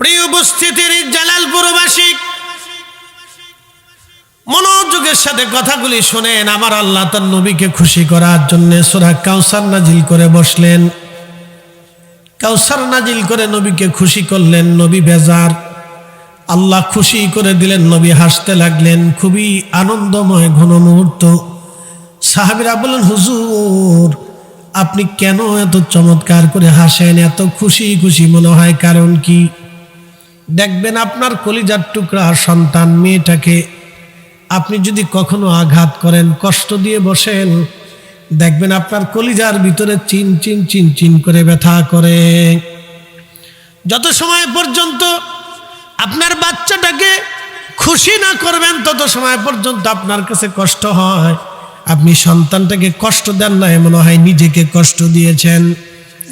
প্রিয় উপস্থিতির জালালপুরবাসী, মনোযোগের সাথে কথাগুলি শোনেন। আমার আল্লাহ তার নবীকে খুশি করার জন্য সূরা কাউসার নাজিল করে বসলেন। কাউসার নাজিল করে নবীকে খুশি করলেন। নবী বেজার, আল্লাহ খুশি করে দিলেন। নবী হাসতে লাগলেন। খুবই আনন্দময় ঘন মুহূর্ত। সাহাবীরা বললেন, হুজুর আপনি কেন এত চমৎকার করে হাসেন, এত খুশি খুশি মনে হয়, কারণ কি? দেখবেন আপনার কলিজার টুকরা সন্তান মেয়েটাকে আপনি যদি কখনো আঘাত করেন, কষ্ট দিয়ে বসেন, দেখবেন আপনার কলিজার ভিতরে চিন চিন চিন চিন করে ব্যথা করে। যত সময় পর্যন্ত আপনার বাচ্চাটাকে খুশি না করবেন, তত সময় পর্যন্ত আপনার কাছে কষ্ট হয়। আপনি সন্তানটাকে কষ্ট দেন না, মনে হয় নিজেকে কষ্ট দিয়েছেন,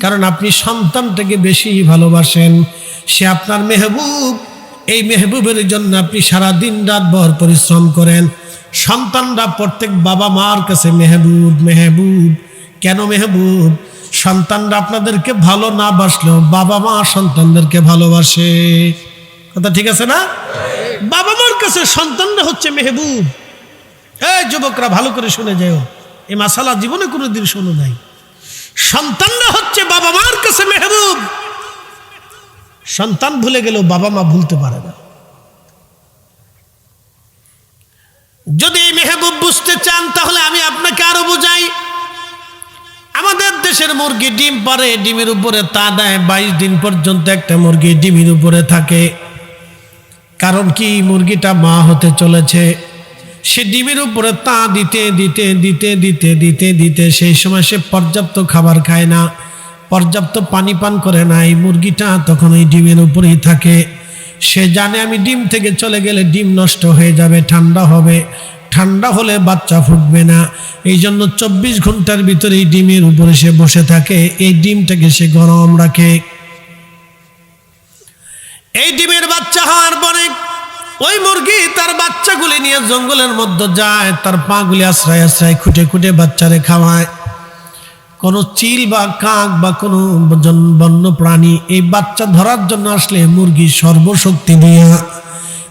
কারণ আপনি সন্তানটাকে বেশি ভালোবাসেন। সে আপনার মেহবুব। এই মেহবুবের জন্য আপনি সারা দিন রাত ভর পরিশ্রম করেন। সন্তানরা প্রত্যেক বাবা মার কাছে মেহবুব। মেহবুব কেন মেহবুব? সন্তানরা আপনাদেরকে ভালো না বাসলেও বাবা মা সন্তানদেরকে ভালোবাসে। কথা ঠিক আছে না? বাবা মার কাছে সন্তানরা হচ্ছে মেহবুব। এই যুবকরা ভালো করে শুনে যাও, এই মাসালা জীবনে কোনোদিন শোনো নাই। সন্তানরা হচ্ছে বাবা মার কাছে মেহবুব। সন্তান ভুলে গেলেও বাবা মা ভুলতে পারে না। যদি এই মেহবুব বুঝতে চান, তাহলে আমি আপনাকে আরো বুঝাই। আমাদের দেশের মুরগি ডিম পারে, ডিমের উপরে তা দেয়। 22 দিন পর্যন্ত একটা মুরগি ডিমের উপরে থাকে। কারণ কি? মুরগিটা মা হতে চলেছে। সে ডিমের উপরে তা দিতে দিতে দিতে দিতে দিতে দিতে সেই সময় সে পর্যাপ্ত খাবার খায় না, পর্যাপ্ত পানি পান করে না। এই মুরগিটা তখন এই ডিমের উপরেই থাকে। সে জানে আমি ডিম থেকে চলে গেলে ডিম নষ্ট হয়ে যাবে, ঠান্ডা হবে, ঠান্ডা হলে বাচ্চা ফুটবে না। এই জন্য 24 ঘন্টার ভিতরে এই ডিমের উপরে সে বসে থাকে। এই ডিমটাকে সে গরম রাখে। এই ডিমের বাচ্চা হওয়ার পরে ওই মুরগি তার বাচ্চাগুলি নিয়ে জঙ্গলের মধ্যে যায়। তার পাগুলি আশ্রয় আশ্রয় খুঁটে খুঁটে বাচ্চারে খাওয়ায়। কোনো চিল বা কাক বা কোনো বন্য প্রাণী এই বাচ্চা ধরার জন্য আসলে মুরগি সর্বশক্তি দিয়ে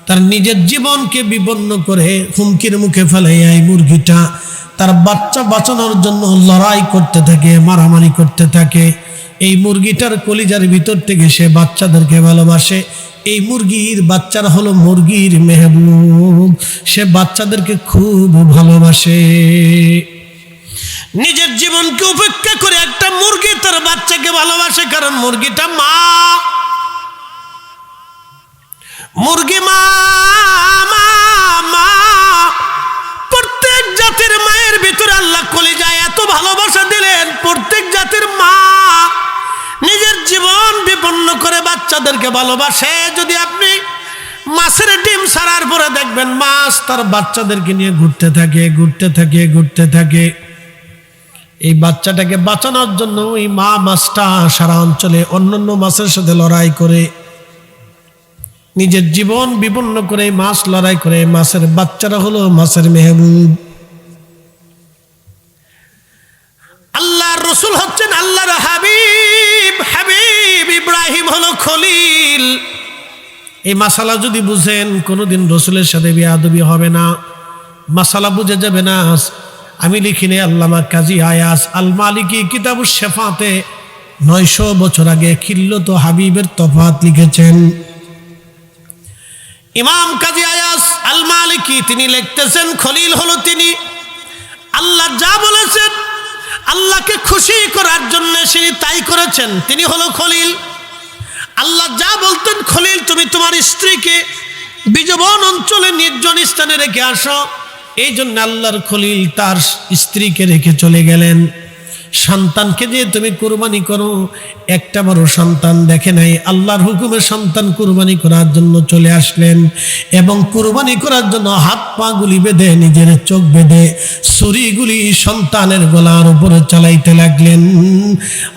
তার নিজের জীবনকে বিপন্ন করে হুমকির মুখে ফেলে এই মুরগিটা তার বাচ্চা বাঁচানোর জন্য লড়াই করতে থাকে, মারামারি করতে থাকে। এই মুরগিটার কলিজার ভিতর থেকে সে বাচ্চাদেরকে ভালোবাসে। এই মুরগির বাচ্চারা হলো মুরগির মেহবুব। সে বাচ্চাদেরকে খুব ভালোবাসে। নিজের জীবনকে উপেক্ষা করে একটা মুরগি তার বাচ্চাকে ভালোবাসে, কারণ মুরগিটা মা। মুরগি মা মা মা। প্রত্যেক জাতির মায়ের ভিতরে আল্লাহ কলিজায় এত ভালোবাসা দিলেন। প্রত্যেক জাতির মা নিজের জীবন বিপন্ন করে বাচ্চাদেরকে ভালোবাসে। যদি আপনি মাছের ডিম ছাড়ার পরে দেখবেন মাছ তার বাচ্চাদেরকে নিয়ে ঘুরতে থাকে ঘুরতে থাকে ঘুরতে থাকে। এই বাচ্চাটাকে বাঁচানোর জন্য ওই মা মাছটা সারা অঞ্চলে অন্যান্য মাছের সাথে লড়াই করে, নিজের জীবন বিপন্ন করে মাছ লড়াই করে। মাছের বাচ্চারা হলো মাছের মেহবুব। আল্লাহর রাসূল হচ্ছেন আল্লাহর হাবিব। হাবিব ইব্রাহিম হলো খলিল। এই মাসালা যদি বুঝেন, কোনোদিন রাসূলের সাথে বেয়াদবি হবে না, মাসালা বুঝে যাবে না। আমি লিখিনি আল্লামা কাজী আয়াস আল মালিকি কিতাবুশ শেফাতে 900 বছর আগে খিল্লত হাবিবের তফাত লিখেছেন। ইমাম কাজী আয়াস আল মালিকি তিনি লিখতেছেন, খলিল হলো তিনি। আল্লাহ যা বলেছেন, আল্লাহকে খুশি করার জন্য তিনি তাই করেছেন, তিনি হলো খলিল। আল্লাহ যা বলতেন, খলিল তুমি তোমার স্ত্রীকে বিজবন অঞ্চলে নির্জন স্থানে রেখে আসো, এই জন্য আল্লাহর খলিল তার স্ত্রীকে রেখে চলে গেলেন। সন্তানকে দিয়ে তুমি কুরবানি করো, একটা বড় সন্তান দেখে নাই। আল্লাহর হুকুমে সন্তান কুরবানি করার জন্য চলে আসলেন এবং কুরবানি করার জন্য হাত পা গুলি বেঁধে, নিজের চোখ বেঁধে ছুরিগুলি সন্তানের গলার উপরে চালাইতে লাগলেন।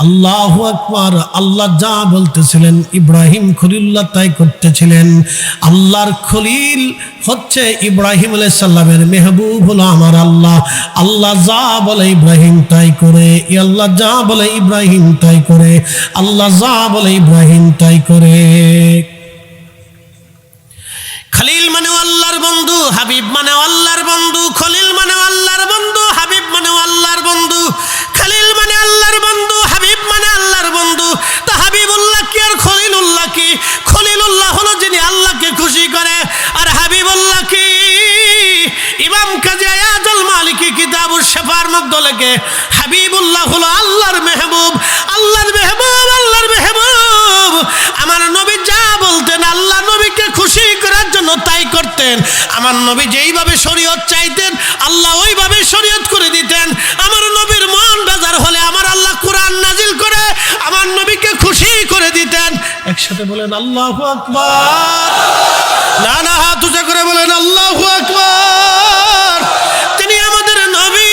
আল্লাহু আকবার। আল্লাহ যা বলতেছিলেন ইব্রাহিম খলিলুল্লাহ তাই করতেছিলেন। আল্লাহর খলিল হচ্ছে ইব্রাহিম আলাইহিস সালামের মেহবুব হলো আমার আল্লাহ। আল্লাহ যা বলে ইব্রাহিম তাই করে। আল্লাহ যা বলে ইব্রাহিম তাই করে। আল্লাহ যা বলে ইব্রাহিম তাই করে। মধ্যে লেগে হাবিবুল্লাহ হলো আল্লাহর মেহবুব, আল্লাহর মেহবুব, আল্লাহর মেহবুব। আমার নবী যা বলতেন আল্লাহ নবীকে খুশি করার জন্য তাই করতেন। আমার নবী যেইভাবে শরীয়ত চাইতেন আল্লাহ ওইভাবে শরীয়ত করে দিতেন। আমার নবীর মন বেজার হলে আমার আল্লাহ কোরআন নাজিল করে আমার নবীকে খুশি করে দিতেন। একসাথে বলেন আল্লাহু আকবার। না না, হাত উঁচা করে বলেন আল্লাহু আকবার। তিনি আমাদের নবী।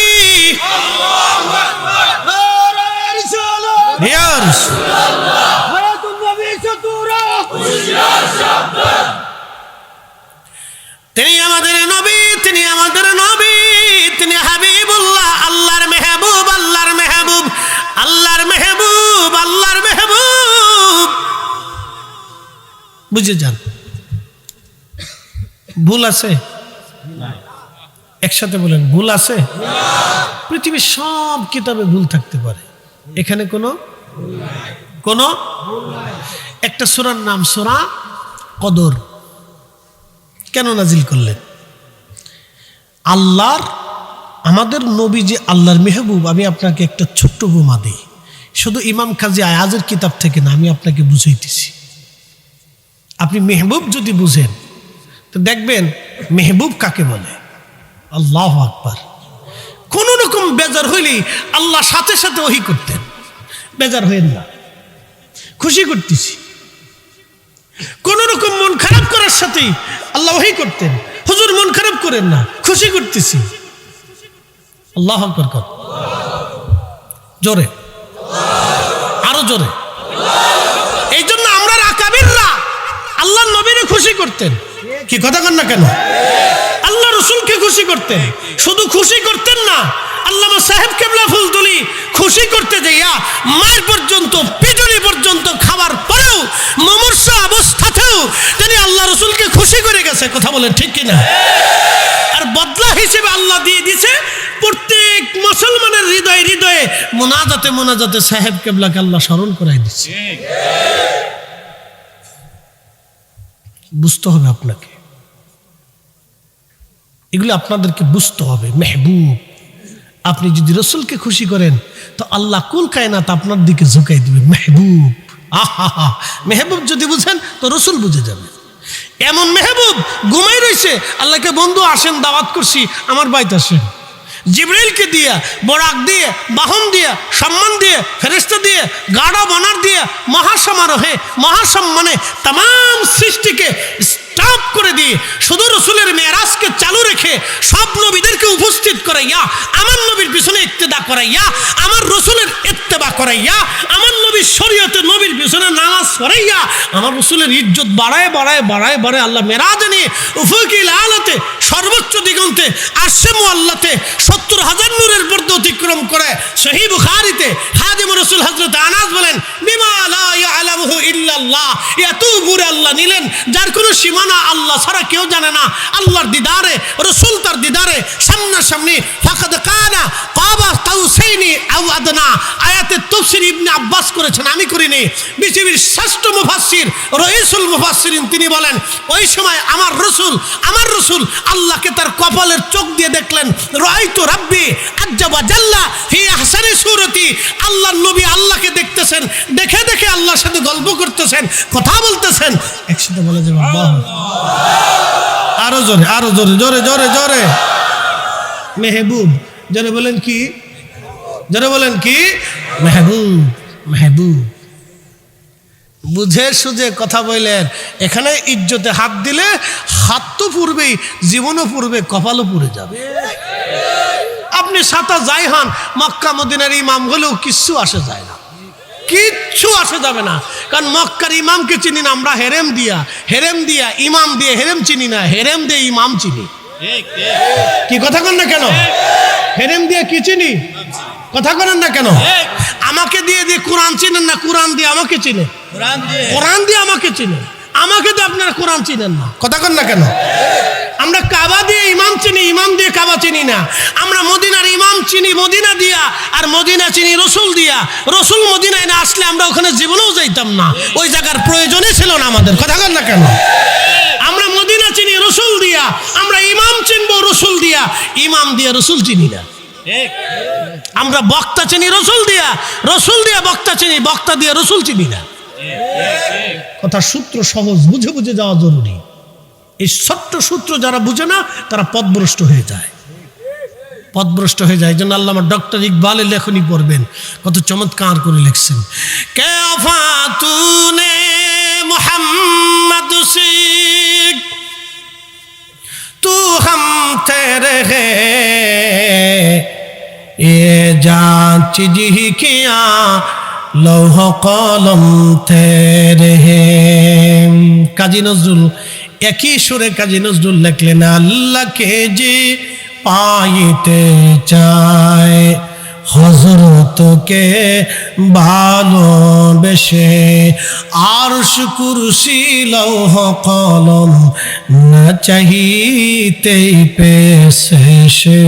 তিনি আমাদের নবী, তিনি আমাদের নবী, তিনি হাবিবুল্লাহ, আল্লাহর মেহবুব, আল্লাহর মেহবুব, আল্লাহর মেহবুব, আল্লাহর মেহবুব। বুঝে যান। ভুল আছে? একসাথে বলেন ভুল আছে? পৃথিবীর সব কিতাবে ভুল থাকতে পারে, এখানে কোনো একটা সূরার নাম সূরা কদর কেন নাজিল করলেন? আল্লাহর, আমাদের নবী যে আল্লাহর মেহবুব। আমি আপনাকে একটা ছোট্ট উপমা দিই, শুধু ইমাম কাজী আয়াজের কিতাব থেকে না, আমি আপনাকে বুঝাইতেছি। আপনি মেহবুব যদি বুঝেন তো দেখবেন মেহবুব কাকে বলে। আল্লাহু আকবার। কোন রকম বেজার হইলেই আল্লাহ সাথে সাথে ওহী করতেন। বেজার হইেন না, খুশি করতেছি। কোন রকম মন খারাপ করার সাথেই আল্লাহ ওহী করতেন, হুজুর মন খারাপ করেন না, খুশি করতেছি। আল্লাহু আকবার কর, জোরে, আরো জোরে। এই জন্য আমরা আকাবিররা আল্লাহর নবীরে খুশি করতেন। কি কথা কন না কেন? আল্লাহ রসুলকে খুশি করতেন। শুধু খুশি করতেন না, আল্লামা সাহেব কেবলা ফুলতুলি খুশি করতে যাইয়া মায়ের পর্যন্ত, পিটুনি পর্যন্ত খাবার পরেও, মুমূর্ষ অবস্থাতেও তিনি আল্লাহ রসুলকে খুশি করে গেছে। কথা বলেন ঠিক কিনা? আর বদলা হিসেবে আল্লাহ দিয়ে দিছে প্রত্যেক মুসলমানের হৃদয়ে হৃদয়ে মোনাজাতে মোনাজাতে সাহেব কেবলাকে আল্লাহ স্মরণ করাই দিচ্ছে। বুঝতে হবে আপনাকে, এগুলো আপনাদেরকে বুঝতে হবে। মেহবুব, আপনি যদি রসুলকে খুশি করেন তো আল্লাহ কুল কায়নাত আপনার দিকে ঝুঁকাই দিবে। মেহবুব, আহা, মেহবুব যদি বুঝেন তো রসুল বুঝে যাবে। এমন মেহবুব ঘুমাই রয়েছে, আল্লাহকে বন্ধু আসেন, দাওয়াত করছি, আমার বাড়িতে আসেন। জিবরাইলকে দিয়ে, বরাক দিয়ে, বাহন দিয়ে, সম্মান দিয়ে, ফেরেশতা দিয়ে, গাঢ় বনার দিয়ে, মহাসমারোহে, মহাসম্মানে তাম সৃষ্টিকে স্টপ করে দিয়ে শুধু রসুলের মেরাজকে চালু রেখে সব নবীদেরকে উপস্থিত করাইয়া আমার নবীর পিছনে ইক্তেদা করাইয়া, আমার রসুলের ইত্তেবা করাইয়া, আমার নবীর শরীয়তে নবীর পিছনে নামাজ পড়াইয়া আমার রসুলের ইজ্জত বাড়ায় বাড়ায় বাড়ায় বাড়ায় আল্লাহ মেরাজ নিয়ে উফুকিল আলাতে, সর্বোচ্চ দিগন্তে, আরশে মুআল্লাতে ৭০,০০০ নূরের পর্দা অতিক্রম করে সহিহ বুখারীতে খাদিম রাসূল হযরত আনাস বলেন, বিমা লা ইয়ালামুহু ইল্লাল্লাহ, এত উপরে আল্লাহ নিলেন যার কোনো সীমানা আল্লাহ ছাড়া কেউ জানে না। আল্লাহর দিদারে, রসুল তার দিদারে সামনাসামনি। ফাকাদ কানা কাবা কাউসাইনি আও আদনা। আয়াতের তাফসীর ইবনে আব্বাস করেছেন, আমি করিনি। পৃথিবীর শ্রেষ্ঠ মুফাসসির রাইসুল মুফাসসিরিন তিনি বলেন, ওই সময় আমার রসুল আল্লাহকে তার কপালের চোখ দিয়ে দেখলেন। রাআইতু রাব্বি আজ্জা ওয়া জাল্লা ফি আহসানি সূরতি। আল্লাহর নবী আল্লাহকে দেখতেছেন, দেখে দেখে আল্লাহর সাথে গল্প করতেছেন, কথা বলতেছেন। একসাথে বলে যে আল্লাহ, আরো জোরে, আরো জোরে, জোরে জোরে জোরে। মেহবুব, জোরে বলেন কি? জোরে বলেন কি? মেহবুব, মেহবুব। বুঝে সুঝে কথা বললেন। এখানে ইজ্জতে হাত দিলে হাত তো পুড়বেই, জীবনও পুড়বে, কপালও পুড়ে যাবে। আপনি সাতা যাই হন, মক্কা মদিনার ইমাম হলেও কিচ্ছু আসে যায় না, কিচ্ছু আসে যাবে না। কারণ মক্কার ইমামকে চিনি না আমরা, হেরেম দিয়া ইমাম দিয়ে হেরেম চিনি না, হেরেম দিয়ে ইমাম চিনি। কি কথা কন না কেন? হেরেম দিয়ে কি চিনি, কথা করেন না কেন? আমাকে দিয়ে দিয়ে কোরআন চিনেন না, কোরআন দিয়ে আমাকে চিনে, কোরআন দিয়ে আমাকে চিনে, আমাকে তো আপনারা কোরআন চিনেন না, কথা কন না কেন? আমরা কাবা দিয়ে ইমাম চিনি, ইমাম দিয়ে কাবা চিনি না। আমরা মদিনার ইমাম চিনি মদিনা দিয়া, আর মদিনা চিনি রসুল দিয়া। রসুল মদিনায় না আসলে আমরা ওখানে জীবনেও যাইতাম না, ওই জায়গার প্রয়োজনই ছিল না আমাদের, কথা কন না কেন? আমরা মদিনা চিনি রসুল দিয়া, আমরা ইমাম চিনবো রসুল দিয়া, ইমাম দিয়া রসুল চিনি না। আমরা বক্তা চিনি রসুল দিয়া বক্তা চিনি, বক্তা দিয়া রসুল চিনি না। কথা সূত্র সহজ, বুঝে বুঝে যাওয়া জরুরি। এই ছোট্ট সূত্র যারা বুঝে না তারা পথভ্রষ্ট হয়ে যায়, এই জন্য আল্লামা ডক্টর ইকবালের লেখনী পড়বেন, কত চমৎকার করে লিখছেন। কে ফাতুনে মুহাম্মদ সিক তু হাম তেরে হে এ জান চিজি কিয়া লৌহ কলম তেরে হে। কাজী নজরুল একই সুরে কাজী নজরুল লেখলেন, আল্লাহকে যে পাইতে চায় হযরতকে ভালোবেসে, আরশ কুরসি লৌহ কলম না চাহিতেই পেয়েছে সে।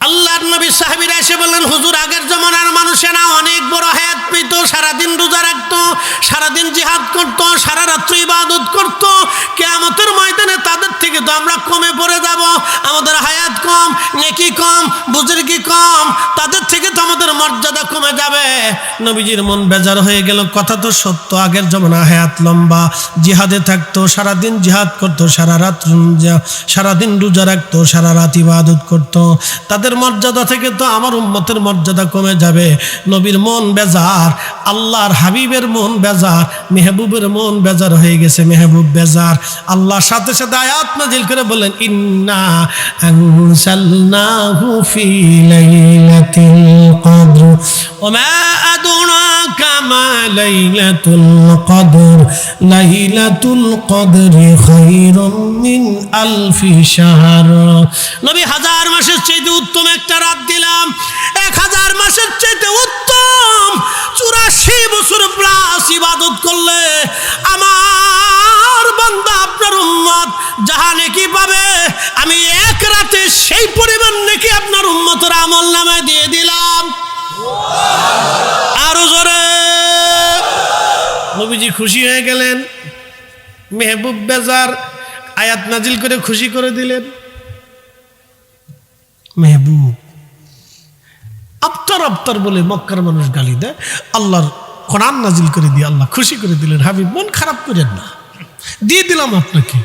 আল্লাহর নবী সাহাবীরা এসে বললেন, হুজুর আগের জমানার মানুষেরা অনেক বড় হায়াত পেত, সারাদিন রোজা রাখতো, সারাদিন জিহাদ করতো, সারা রাত্র ইবাদত করতো, কিয়ামতের ময়দানে তাদের থেকে তো আমরা কমে পড়ে যাব, আমাদের হায়াত কম, নেকি কম, বুজুর্গি কম, তাদের থেকে তো আমাদের মর্যাদা কমে যাবে। নবীজির মন বেজার হয়ে গেল। কথা তো সত্য, আগের জমানা হায়াত লম্বা, জিহাদে থাকতো, সারাদিন জিহাদ করতো, সারাদিন রোজা রাখতো, সারা রাত ইবাদত করতো, তাদের মর্যাদা থেকে তো আমার উম্মতের মর্যাদা কমে যাবে। নবীর মন বেজার, আল্লাহর হাবিবের মন বেজার, মেহবুবের মন বেজার হয়ে গেছে, মেহবুব বেজার। আল্লাহর সাথে সাথে আয়াত নাযিল করে বলেন, ইন্না আনসালনাহু ফি লাইলাতিল কদর ওয়া মা আদরাকা মা লাইলাতুল কদর লাইলাতুল কদরি খায়রুম মিন আলফি শাহর। নবী হাজার মাসের চাইতে উত্তম একটা রাত দিলাম, 1000 মাসের চাইতে উত্তম 84 বছর প্লাস ইবাদত করলে আমার বান্দা আপনার উম্মত যাহা নেকি পাবে, আমি এক রাতে সেই পরিমাণ নেকি আপনার উম্মতের আমলনামায় দিয়ে দিলাম। আরো জোরে। নবীজি খুশি হয়ে গেলেন, মেহবুব বেজার, আয়াত নাজিল করে খুশি করে দিলেন। মেহবুব আফতার বলে মক্কার মানুষ গালি দেয়, আল্লাহর কোরআন নাজিল করে দিয়ে আল্লাহ খুশি করে দিলেন। হাবিব মন খারাপ করেন না, দিয়ে দিলাম আপনাকে।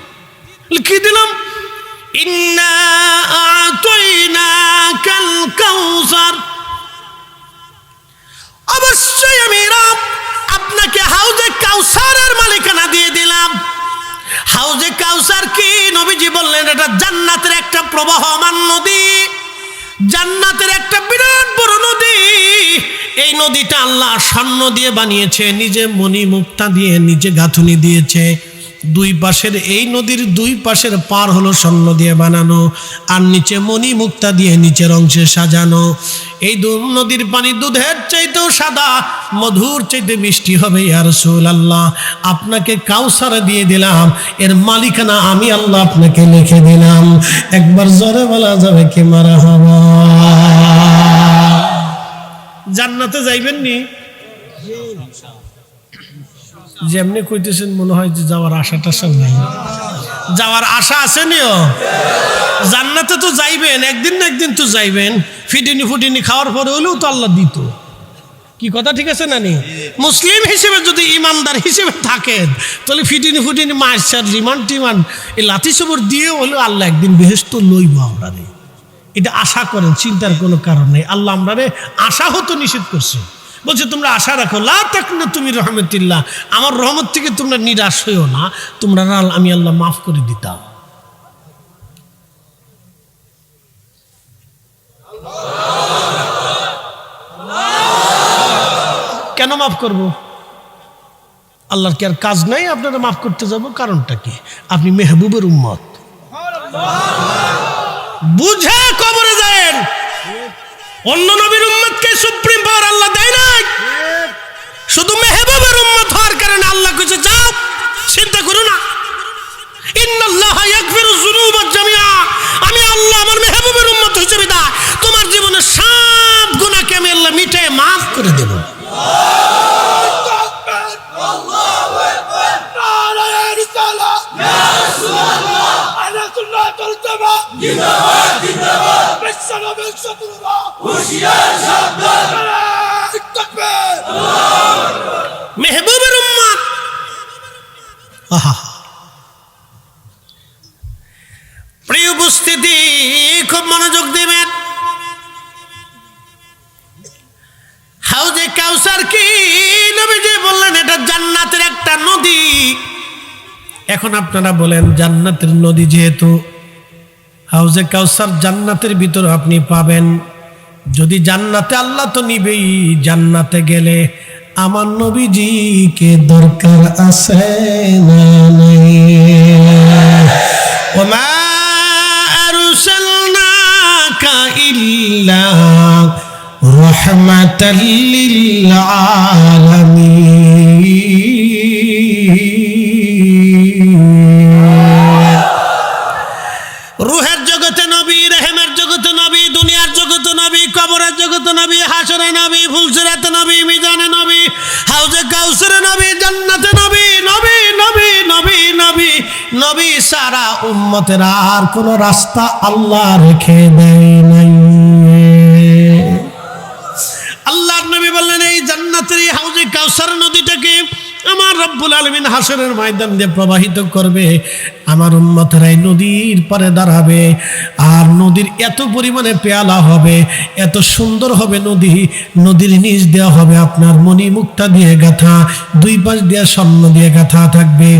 কি দিলাম? ইন্না আ'তাইনাকাল কাউসার, অবশ্যই আমি রব আপনাকে হাউজে কাউসারের মালিকানা দিয়ে দিলাম। হাউজে কাউসার কি? নবীজি বললেন এটা জান্নাতের একটা প্রবাহমান নদী, জান্নাতের একটা বিরাট বড় নদী। এই নদীটা আল্লাহ স্বর্ণ দিয়ে বানিয়েছে, নিজে মণি মুক্তা দিয়ে নিজে গাঁথুনি দিয়েছে। দুই পাশের এই নদীর দুই পাশের পার হলো স্বর্ণ দিয়ে বানানো, আর নিচে মণি মুক্তা দিয়ে নিচের অংশে সাজানো। এই নদীর পানি দুধের চাইতেও সাদা, মধুর চাইতে মিষ্টি হবে। ইয়া রাসূলুল্লাহ, আপনাকে কাউসার দিয়ে দিলাম, এর মালিকানা আমি আল্লাহ আপনাকে লিখে দিলাম। একবার জোরে বলা যাবে কি মারহাবা? জান্নাতে যাইবেন নি? যেমনি কইতেছেন মনে হয় যে যাওয়ার আশা টাশা নাই। যাওয়ার আশা আছে নিও। জান্নাতে তো যাইবেন, একদিন না একদিন তো যাইবেন। ফুটিনি খাওয়ার পরে হলেও তো আল্লাহ দিত। কি কথা ঠিক আছে না নি? মুসলিম হিসেবে যদি ইমানদার হিসেবে থাকেন তাহলে ফুটিনি মার্চার রিমান্ড এই লাথি সবর দিয়ে হলেও আল্লাহ একদিন বেহেশত লইব আমরা রে। এটা আশা করেন, চিন্তার কোনো কারণ নেই। আল্লাহ আমরা রে আশা হতো নিষেধ করছে, বলছে তোমরা আশা রাখো, লা তাকনা তুমি রহমতিল্লাহ, আমার রহমত থেকে তোমরা নিরাশ হইও না, তোমরা আমি আল্লাহ মাফ করে দিতাম। কেন মাফ করব? আল্লাহর কি আর কাজ নাই আপনারা মাফ করতে যাব? কারণটা কি? আপনি মেহবুবের উম্মত, বুঝে কবরে যায়েন। অন্য নবীর উম্মতকে সুপ্রিম পাওয়ার আল্লাহ দেয় নাই, শুধু মেহবুবের উম্মত হওয়ার কারণে আল্লাহ কইছে যাও, চিন্তা করো না। ইন্নাল্লাহা ইয়াগফিরুয যুনুবা জামিআ, আমি আল্লাহ আমার মেহবুবের উম্মত হিসেবে দা তোমার জীবনের সব গুনাহকে আমি আল্লাহ মিটায়ে মাফ করে দেব। আল্লাহু আকবার, আল্লাহু আকবার, নারায়ে রিসালাত, ইয়া রাসূলুল্লাহ। মেহবুবের উম্মত। প্রিয় উপস্থিতি, খুব মনোযোগ দিবেন। হাউজে কাউসার কি নবীজি বললেন এটা জান্নাতের একটা নদী। এখন আপনারা বলেন, জান্নাতের নদী যেহেতু, হাউজে কাউসার জান্নাতের ভিতরে আপনি পাবেন। যদি জান্নাতে, আল্লাহ তো নিবেই, জান্নাতে গেলে আমার নবীজিকে দরকার আছে না নাই? ওমা আরসালনাকা ইল্লা রাহমাতাল লিল আলামিন। রূহের জগতে নবী, রেহেমের জগতে নবী, দুনিয়ার জগতে নবী, কবরের জগতে নবী, হাসরে নবী, ফুলসিরাতে নবী, মিজানে নবী, হাউজে কাউসারে নবী, জান্নাতে নবী। নবী নবী নবী নবী নবী সারা উম্মতের আর কোন রাস্তা আল্লাহ রেখে দেয় নাই। আল্লাহর নবী বললেন, এই জান্নাতের এই হাউজে কাউসার নদীটাকে আমার রব্বুল আলামিন হাসরের ময়দান দিয়ে প্রবাহিত করবে। আমার উম্মতেরা এই নদীর পারে দাঁড়াবে, আর নদীর এত পরিমাণে পেয়ালা হবে, এত সুন্দর হবে নদী। নদীর নিচ দেওয়া হবে আপনার মণিমুক্তা দিয়ে গাঁথা, দুই পাশ দিয়ে স্বর্ণ দিয়ে গাঁথা থাকবে,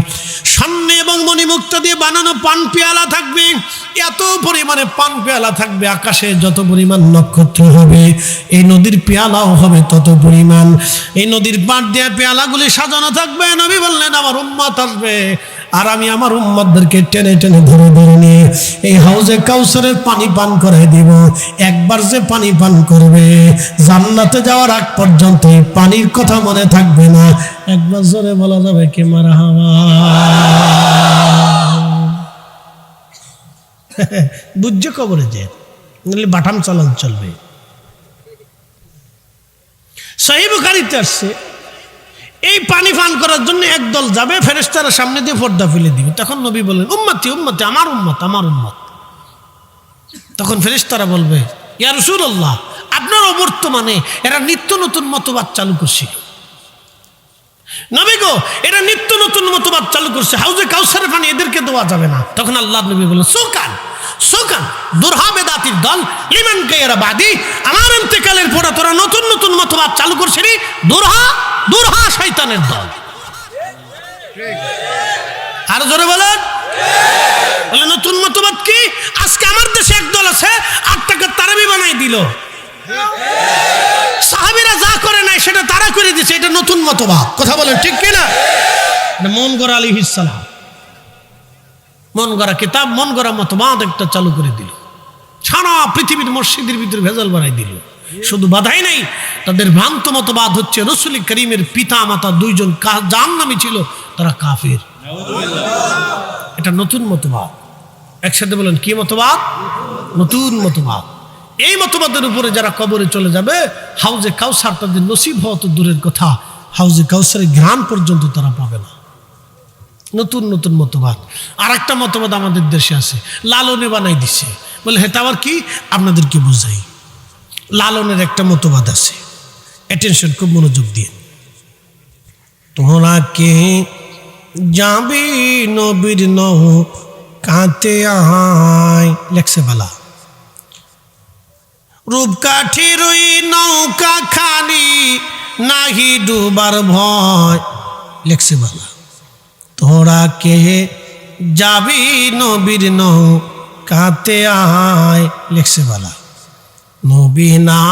স্বর্ণ এবং মণিমুক্তা দিয়ে বানানো পান পেয়ালা থাকবে। এত পরিমাণে পান পেয়ালা থাকবে, আকাশে যত পরিমাণ নক্ষত্র হবে এই নদীর পেয়ালাও হবে তত পরিমাণ। এই নদীর পাড় দিয়ে পেয়ালাগুলি সাজানো থাকবে। নবী বললেন, আমার উম্মত আসবে, আর আমি আমার উম্মতদেরকে টেনে টেনে ধরে ধরে নিয়ে এই হাউজে কাউসারের পানি পান করাই দিব। একবার যে পানি পান করবে, জান্নাতে যাওয়ার আগ পর্যন্ত এই পানির কথা মনে থাকবে না। একবার জোরে বলা যাবে কি মারহাবা? বুঝছে কবরে যে বাটাম চালান চলবে। সহিহ বুখারীতে আসছে, এই পানি পান করার জন্য একদল যাবে, ফেরেশতারা সামনে দিয়ে পর্দা ফেলে দিবে। তখন নবী বললেন, উম্মতি উম্মতি, আমার উম্মত আমার উম্মত। তখন ফেরেশতারা বলবে, ইয়া রাসূলুল্লাহ, আপনার অবর্তমানে এরা নিত্য নতুন মতবাদ চালু করছিল। নবী গো, এরা নিত্য নতুন মতবাদ চালু করছে, হাউজে কাউসারের পানি এদেরকে দেওয়া যাবে না। তখন আল্লাহ নবী বললেন, সুকান সুকান দুরহা বেদাতির দল, লিমান কায়রা বাদি, আমার ইন্তেকালের পরে তোরা নতুন নতুন মতবাদ চালু করছিলি, দুরহা দুরহা শয়তানের দল। আর জোরে বলেন, বলে নতুন মতবাদ কি? আজকে আমার দেশে একদল আছে 8 টাকা তারাবি বানাই দিল। সাহাবীরা যা করে নাই সেটা তারা করে দিচ্ছে, এটা নতুন মতবাদ। কথা বলেন ঠিক কিনা? মন গড়া আলাইহিস সালাম মন গড়া কিতাব, মন গড়া মতবাদ একটা চালু করে দিল। সারা পৃথিবীর মসজিদের ভিতরে ভেজাল বানাই দিল। শুধু বাধাই নাই, তাদের ভ্রান্ত মতবাদ হচ্ছে রাসূল করিমের পিতা মাতা 2 জন জাহান্নামী ছিল, তারা কাফের। এটা নতুন মতবাদ। একসাথে বলেন, কি মতবাদ? নতুন মতবাদ। এই মতবাদের উপরে যারা কবরে চলে যাবে, হাউজে কাউসার তাদের নসিব হওয়া তো দূরের কথা, হাউজে কাউসারের ঘ্রাণ পর্যন্ত তারা পাবে না। নতুন নতুন মতবাদ। আর একটা মতবাদ আমাদের দেশে আছে, লালনে বানাই দিছে। বলে হ্যাঁ, আবার কি? আপনাদেরকে বুঝাই। লালনের একটা মতবাদ আছে, অ্যাটেনশন, খুব মনোযোগ দিয়ে। তোরা কে যাবি নবীর নৌ কাঁতে আহাই, লেখছে বালা। রূপকাঠির ওই নৌকা খালি, নাহি ডুবার ভয়, লেখছে বালা। তোরা কে যাবি নবীর নৌ কাঁতে আহাই, লেখছে বালা। নবী না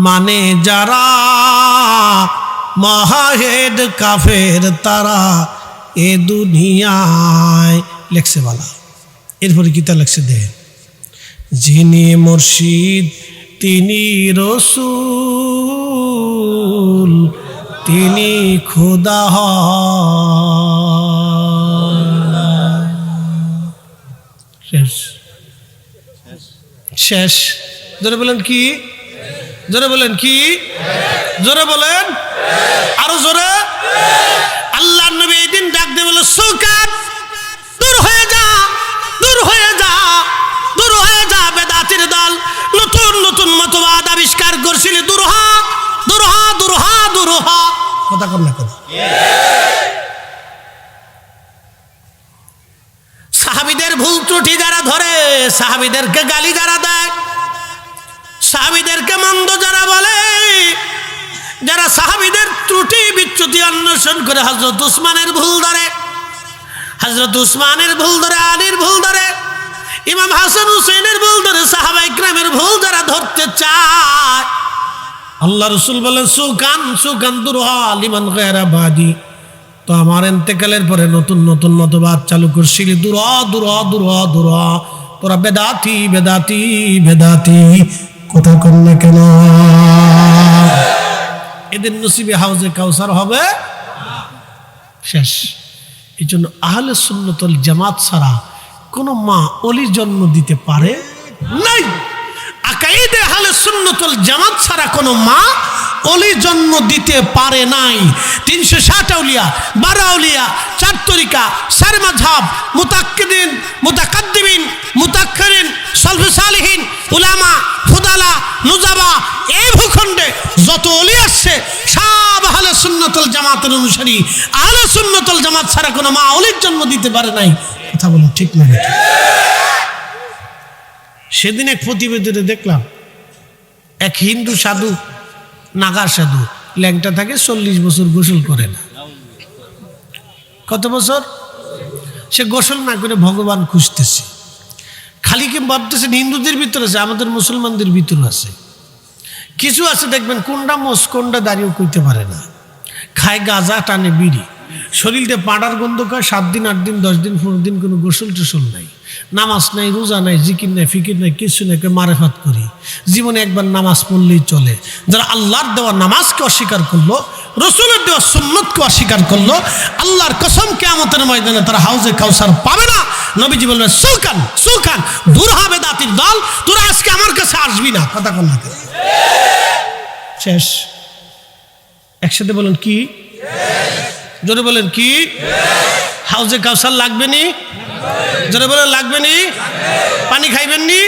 মানে যারা, মহাহেড কাফের তারা এ দুনিয়ায়, লেখছে বালা। এরপরে গীতা লেখছে দে, যিনি মুর্শিদ তিনি রসূল, তিনি খোদা শেষ শেষ। জোরে বলেন কি? জোরে বলেন কি? জোরে বলেন, আরো জোরে। আল্লাহর নবী এই দিন ডাক দিয়ে বলে, সুকাত দূর হয়ে যা, দূর হয়ে যা, দূর হয়ে যা বেদাতির দল। নতুন নতুন মতবাদ আবিষ্কার করছিলি, দূর হ, দূর হ, দূর হ, দূর হ। কথা কর না কথা। সাহাবীদের ভুল ত্রুটি যারা ধরে, সাহাবীদেরকে গালি যারা দেয়, সাহাবীদেরকে মন্দ যারা বলে, যারা সাহাবীদের ত্রুটি বিচ্যুতি অন্বেষণ করে হযরত উসমানের ভুল ধরে, হযরত উসমানের ভুল ধরে, আলীর ভুল ধরে, ইমাম হাসান হুসেনের ভুল ধরে, সাহাবায়ে ইকরামের ভুল যারা ধরতে চায়, আল্লাহ রাসূল বলেন সুকান দুরহা লিমান গায়রা বাদি। তো আমার ইন্তেকালের পরে নতুন নতুন মতবাদ চালু করছিল, দুরহা তোরা বেদাতি কথা কর না কেন? এদের নসিবে হাউজে কাউসার হবে শেষ। এই জন্য আহলে সুন্নাত ওয়াল জামাত ছাড়া কোন মা অলি জন্ম দিতে পারে নাই। আকাইদে আহলে সুন্নাত ওয়াল জামাত ছাড়া কোন মা অলি জন্ম দিতে পারে নাই। 360 আউলিয়া, 12 আউলিয়া, 4 তরিকা, 4 মাযহাব, মুতাক্কিদিন, মুতাকাদ্দিমিন, মুতাআখিরিন, সালফে সালেহিন, উলামা, ফুদালা, নুজাবা, এই ভূখণ্ডে যত অলি আসছে সব আহলে সুন্নাত ওয়াল জামাতের অনুসারী। আহলে সুন্নাত ওয়াল জামাত ছাড়া কোনো মা অলির জন্ম দিতে পারে নাই। কথা বলো ঠিক না? সেদিন এক প্রতিবেদনে দেখলাম এক হিন্দু সাধু, নাগা সাধু, ল্যাংটা থাকে, 40 বছর গোসল করে না। কত বছর? সে গোসল না করে ভগবান খুঁজতেছে। খালি কি ভাবতেছেন হিন্দুদের ভিতরে আছে, আমাদের মুসলমানদের ভিতরে আছে। কিছু আছে দেখবেন কোনটা মোষ কোনটা দাঁড়িয়েও কইতে পারে না, খায় গাঁজা, টানে বিড়ি, শরীরতে পাড়ার গন্ধ খায়, 7 দিন 8 দিন 10 দিন 15 দিন কোনো গোসল টোসল নাই, নামাজ নাই, রোজা নাই, জিকির নাই, ফিকির নাই, কিছু নাই, মারেফাত করি। জীবনে একবার নামাজ পড়লেই চলে। যারা আল্লাহর দেওয়া নামাজকে অস্বীকার করলো, রসুলের দেওয়া সুন্নতকে অস্বীকার করলো, আল্লাহর কসম কিয়ামতের ময়দানে তারা হাউজে কাউসার পাবে না। নবীজি বলবেন সুকান দূর হবে দাতির দল, তোরা আজকে আমার কাছে আসবি না। কথা কন না শেষ। একসাথে বলেন কি? জোরে বলেন কি? হাউজে কাউসার লাগবে নি? জোরে বলেন লাগবে নি? পানি খাইবেন নি?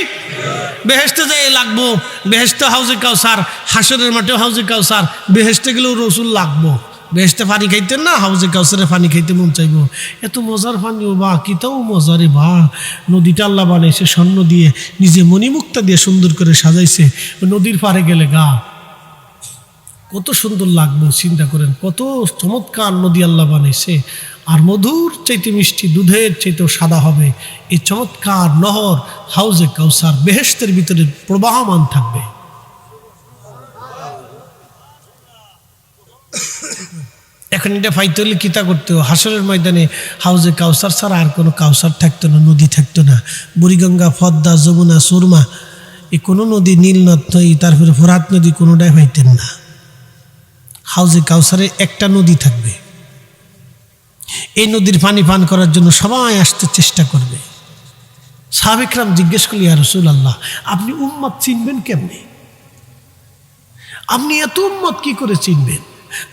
বেহেশতে যাই লাগবো, বেহেশতে হাউজে কাউসার, হাসরের মাঠেও হাউজে কাউসার, বেহেশতে গেলেও রসুল লাগবো। বেহেশতে পানি খাইতেন না, হাউজে কাউসারে পানি খাইতে মন চাইবো। এত মজার পানিও বা কিতাও মজারে বা। নদীটা আল্লাহ বানাইছে স্বর্ণ দিয়ে, নিজে মণিমুক্তা দিয়ে সুন্দর করে সাজাইছে। নদীর পাড়ে গেলে গা কত সুন্দর লাগবো, চিন্তা করেন কত চমৎকার নদী আল্লাহ বানাইছে। আর মধুর চাইতে মিষ্টি, দুধের চাইতেও সাদা হবে এই চমৎকার নহর হাউজে কাউসার বেহেশতের ভিতরে প্রবাহমান থাকবে। এখন এটা পাইতে হলে কিতা করতে হবে? হাসরের ময়দানে হাউজে কাউসার ছাড়া আর কোনো কাউসার থাকতো না, নদী থাকতো না। বুড়িগঙ্গা, পদ্মা, যমুনা, সুরমা, এই কোনো নদী, নীলনদ, তারপরে ফোরাত নদী কোনোটাই পাইতেন না। হাউজে কাউসারে একটা নদী থাকবে। এই নদীর পানি পান করার জন্য সবাই আসতে চেষ্টা করবে। সাহাবায়ে কেরাম জিজ্ঞেস করলেন, ইয়া রাসূলুল্লাহ, আপনি উম্মত চিনবেন কেমনে? আপনি এত উম্মত কি করে চিনবেন?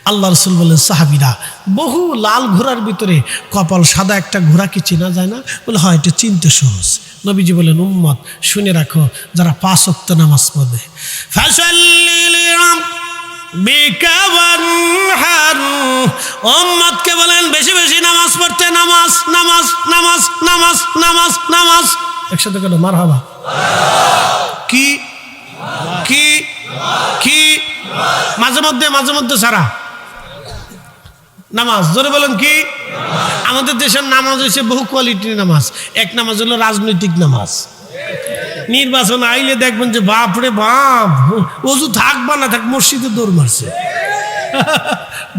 আল্লাহ রাসূল বলেন, সাহাবীরা, বহু লাল ঘোড়ার ভিতরে কপাল সাদা একটা ঘোড়া কি চেনা যায় না? বলে হয়, এটা চিনতে সহজ। নবীজি বলেন, উম্মত শুনে রাখো, যারা 5 ওয়াক্ত নামাজ পড়বে, উম্মতকে বলেন বেশি বেশি নামাজ পড়তে। নামাজ নামাজ নামাজ নামাজ নামাজ নামাজ একসাথে কেন? মারহাবা। কি কি কি? মাঝে মধ্যে সারা নামাজ। জোরে বলেন কি? আমাদের দেশের নামাজ হয়েছে বহু কোয়ালিটির নামাজ। এক নামাজ হলো রাজনৈতিক নামাজ। নির্বাচন আইলে দেখবেন যে বাপরে বাপ, ওযু থাক বা না থাক মসজিদে দৌড় মারছে,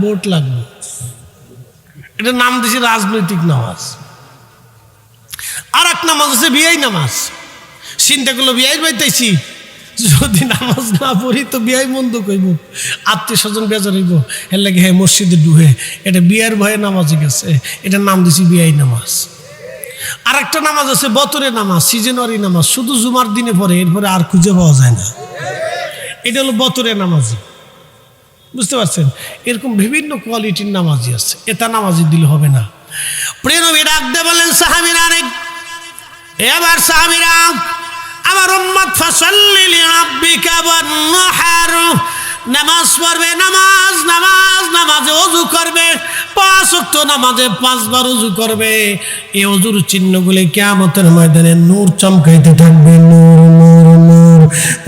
ভোট লাগবে। এটা নাম দিয়েছে রাজনৈতিক নামাজ। আর এক নামাজ আছে বিয়াই নামাজ। চিন্তা করলো বিয়াই পাইতেছি, যদি নামাজ না পড়ি তো বিয়াই মন্দ কইব, আত্মীয় স্বজন বেজার হইব, এর লাগে হ্যাঁ মসজিদে ডুহে, এটা বিয়ের ভয়ে নামাজে গেছে, এটা নাম দিছি বিয়াই নামাজ। আর একটা নামাজ আছে বতরে নামাজ, সিজনারি নামাজ, শুধু জুমার দিনে পড়ে, এরপরে আর খুঁজে পাওয়া যায় না। এটা হলো বতরে নামাজি। বুঝতে পারছেন? এরকম বিভিন্ন কোয়ালিটির নামাজি আছে। এটা নামাজি দিলে হবে না। প্রিয় নবী ডাক দিয়ে বলেন, সাহাবীরা, এবার সাহাবীরা, আমার উম্মত ফাসাল্লি লিরাব্বিকা ওয়ানহার, নামাজ পড়বে, নামাজ নামাজ নামাজ। ও ওয়াক্ত নামাজে 5 বার ওযু করবে, এই ওযুর চিহ্নগুলি কিয়ামতের ময়দানে নূর চমকাইতে থাকবে, নূর নূর নূর।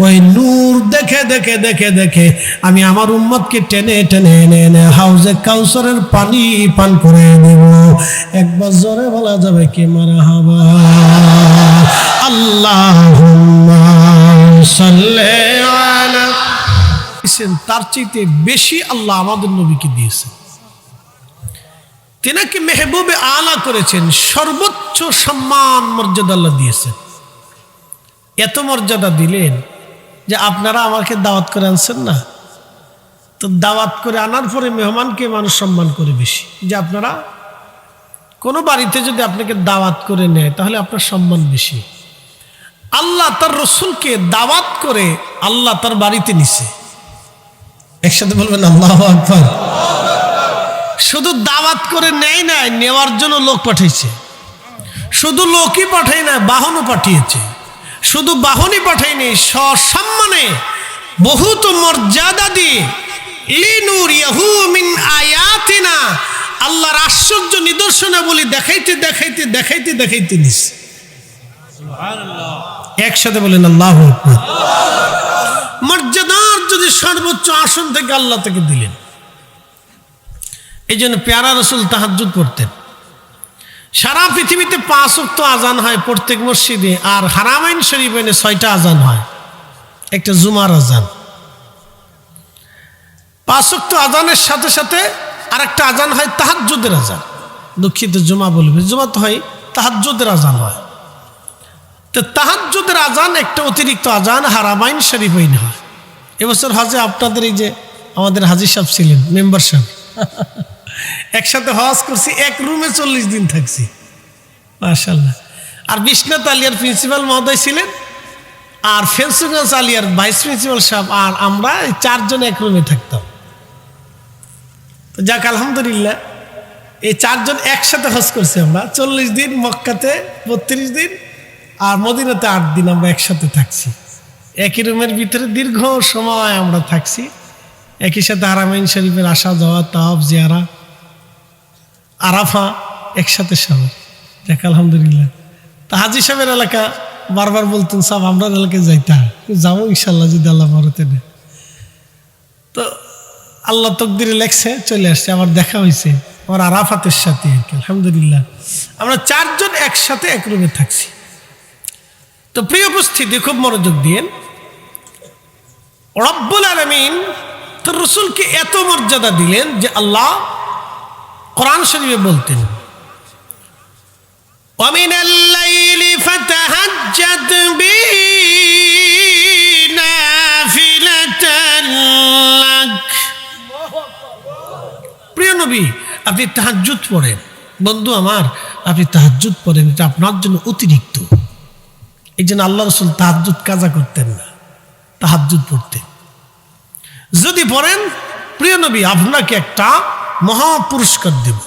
ওই নূর দেখে দেখে দেখে দেখে আমি আমার উম্মতকে টেনে টেনে এনে এনে হাউজে কাউসারের পানি পান করে দেব। একবার জোরে বলা যাবে কি মারহাবা। আল্লাহুম্মা সাল্লি আলা। তার চাইতে বেশি আল্লাহ আমাদের নবীকে দিয়েছেন। তিনাকে মেহবুবে আলা করেছেন, সর্বোচ্চ সম্মান মর্যাদা আল্লাহ দিয়েছেন। এত মর্যাদা দিলেন যে আপনারা আমাকে দাওয়াত করে আনছেন না, তো দাওয়াত করে আনার পরে মেহমানকে মানুষ সম্মান করে বেশি। যে আপনারা কোনো বাড়িতে যদি আপনাকে দাওয়াত করে নেয় তাহলে আপনার সম্মান বেশি। আল্লাহ তার রসুলকে দাওয়াত করে আল্লাহ তার বাড়িতে নিছে। একসাথে বলবেন আল্লাহু আকবার। শুধু দাওয়াত করে নেয় নাই, নেওয়ার জন্য লোক পাঠাইছে। শুধু লোকই পাঠাই না, বাহনও পাঠিয়েছে। শুধু বাহনই পাঠায়নি, সসম্মানে বহুত মর্যাদা দিয়ে লিনুরিয়াহু মিন আয়াতিনা, আল্লাহর আশ্চর্য নিদর্শনাবলী দেখাইতে দেখাইতে দেখাইতে দেখাইতে নিস। সুবহানাল্লাহ। একসাথে বলেন আল্লাহু আকবার। মর্যাদার যদি সর্বোচ্চ আসন থেকে আল্লাহ থেকে দিলেন। এই জন্য পেয়ারা রসুল তাহাজ্জুদ পড়তেন। সারা পৃথিবীতে 5 ওয়াক্ত আজান হয় প্রত্যেক মসজিদে, আর হারামাইন শরীফে 6টা আজান হয়, একটা জুমার আজান। 5 ওয়াক্ত আজানের সাথে সাথে আর একটা আজান হয় তাহাজ্জুদের আজান। দুঃখিত, জুমা বলবে, জুমা তো হয়, তাহাজ্জুদের আজান হয়। তো তাহাজ্জুদের আজান একটা অতিরিক্ত আজান হারামাইন শরীফে হয়। এবছর হজে আপনাদের এই যে আমাদের হাজী সাহেব ছিলেন, মেম্বার সাহেব, একসাথে হজ করছি, এক রুমে 40 দিন থাকছি, মাশাআল্লাহ। আর বিশ্বনাথ আলিয়ার প্রিন্সিপাল মহোদয় ছিলেন, আর ফেন্সুগঞ্জ আলিয়ার ভাইস প্রিন্সিপাল সাহেব, আর আমরা 4 জন এক রুমে থাকতাম। তো যাক আলহামদুলিল্লাহ, এই 4 জন একসাথে হজ করছি আমরা। 40 দিন মক্কাতে, 32 দিন, আর মদিনাতে 8 দিন আমরা একসাথে থাকছি। একই রুমের ভিতরে দীর্ঘ সময় আমরা থাকছি। একই সাথে হারামাইন শরীফের আসা যাওয়া, তাওয়াফ, জিয়ারা, আরাফা একসাথে সবাই। দেখ আলহামদুলিল্লাহ। তা হাজী সাহেবের এলাকা বারবার বলতেন, সব আমরা এলাকায় যাইতা, যাবো ইনশাল্লাহ যদি আল্লাহ ভারতে নেয়। তো আল্লাহ তকদিরে লেখছে, চলে আসছে। আবার দেখা হয়েছে আমার আরাফাতের সাথে। আলহামদুলিল্লাহ আমরা 4 জন একসাথে এক রুমে থাকছি। তো প্রিয় উপস্থিতি, খুব মনোযোগ দিয়েন। রব্বুল আলামিন তার রসুলকে এত মর্যাদা দিলেন যে আল্লাহ কোরআন শরীফে বলতেন, ওয়ামিনাল লাইলি ফাতাহাজ্জাদ বিহি নাফিলাতান লাক। প্রিয় নবী, আপনি তাহাজ্জুদ পড়েন। বন্ধু আমার, আপনি তাহাজ্জুদ পড়েন, এটা আপনার জন্য অতিরিক্ত। এই জন্য আল্লাহ রসুল তাহাজ্জুদ কাজা করতেন না, তাহাজ্জুদ পড়তেন। যদি পড়েন, প্রিয় নবী আপনাকে একটা মহা পুরস্কার দেব।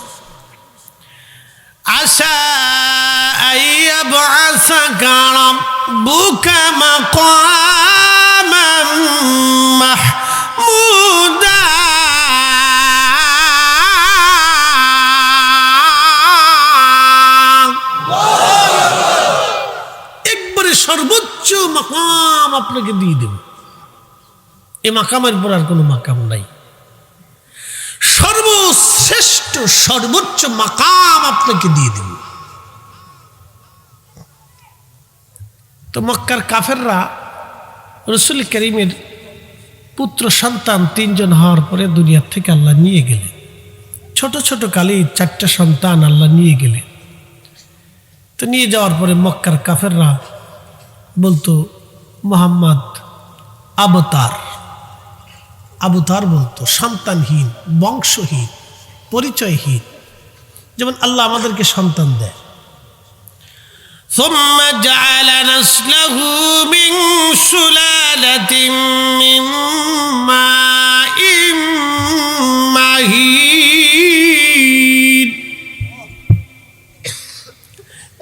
আসা আইয়াবআসাকা রাব্বুকা মাকামান মাহমুদা। একবারে সর্বোচ্চ মাকাম আপনাকে দিয়ে দেব। এই মাকামের পর আর কোনো মাকাম নাই। সর্বশ্রেষ্ঠ সর্বোচ্চ মাকাম আপনাকে দিয়ে দেব। তো মক্কার কাফেররা রসুল করিমের পুত্র সন্তান 3 জন হওয়ার পরে দুনিয়ার থেকে আল্লাহ নিয়ে গেলেন। ছোট ছোট কালে 4টা সন্তান আল্লাহ নিয়ে গেলেন। তো নিয়ে যাওয়ার পরে মক্কার কাফেররা বলতো মুহাম্মদ আবতার, আবতার বলতো, সন্তানহীন, বংশহীন, পরিচয়হীন। যেমন আল্লাহ আমাদেরকে সন্তান দেয়। ثم جعل نسله من سلالة من ماء مهين।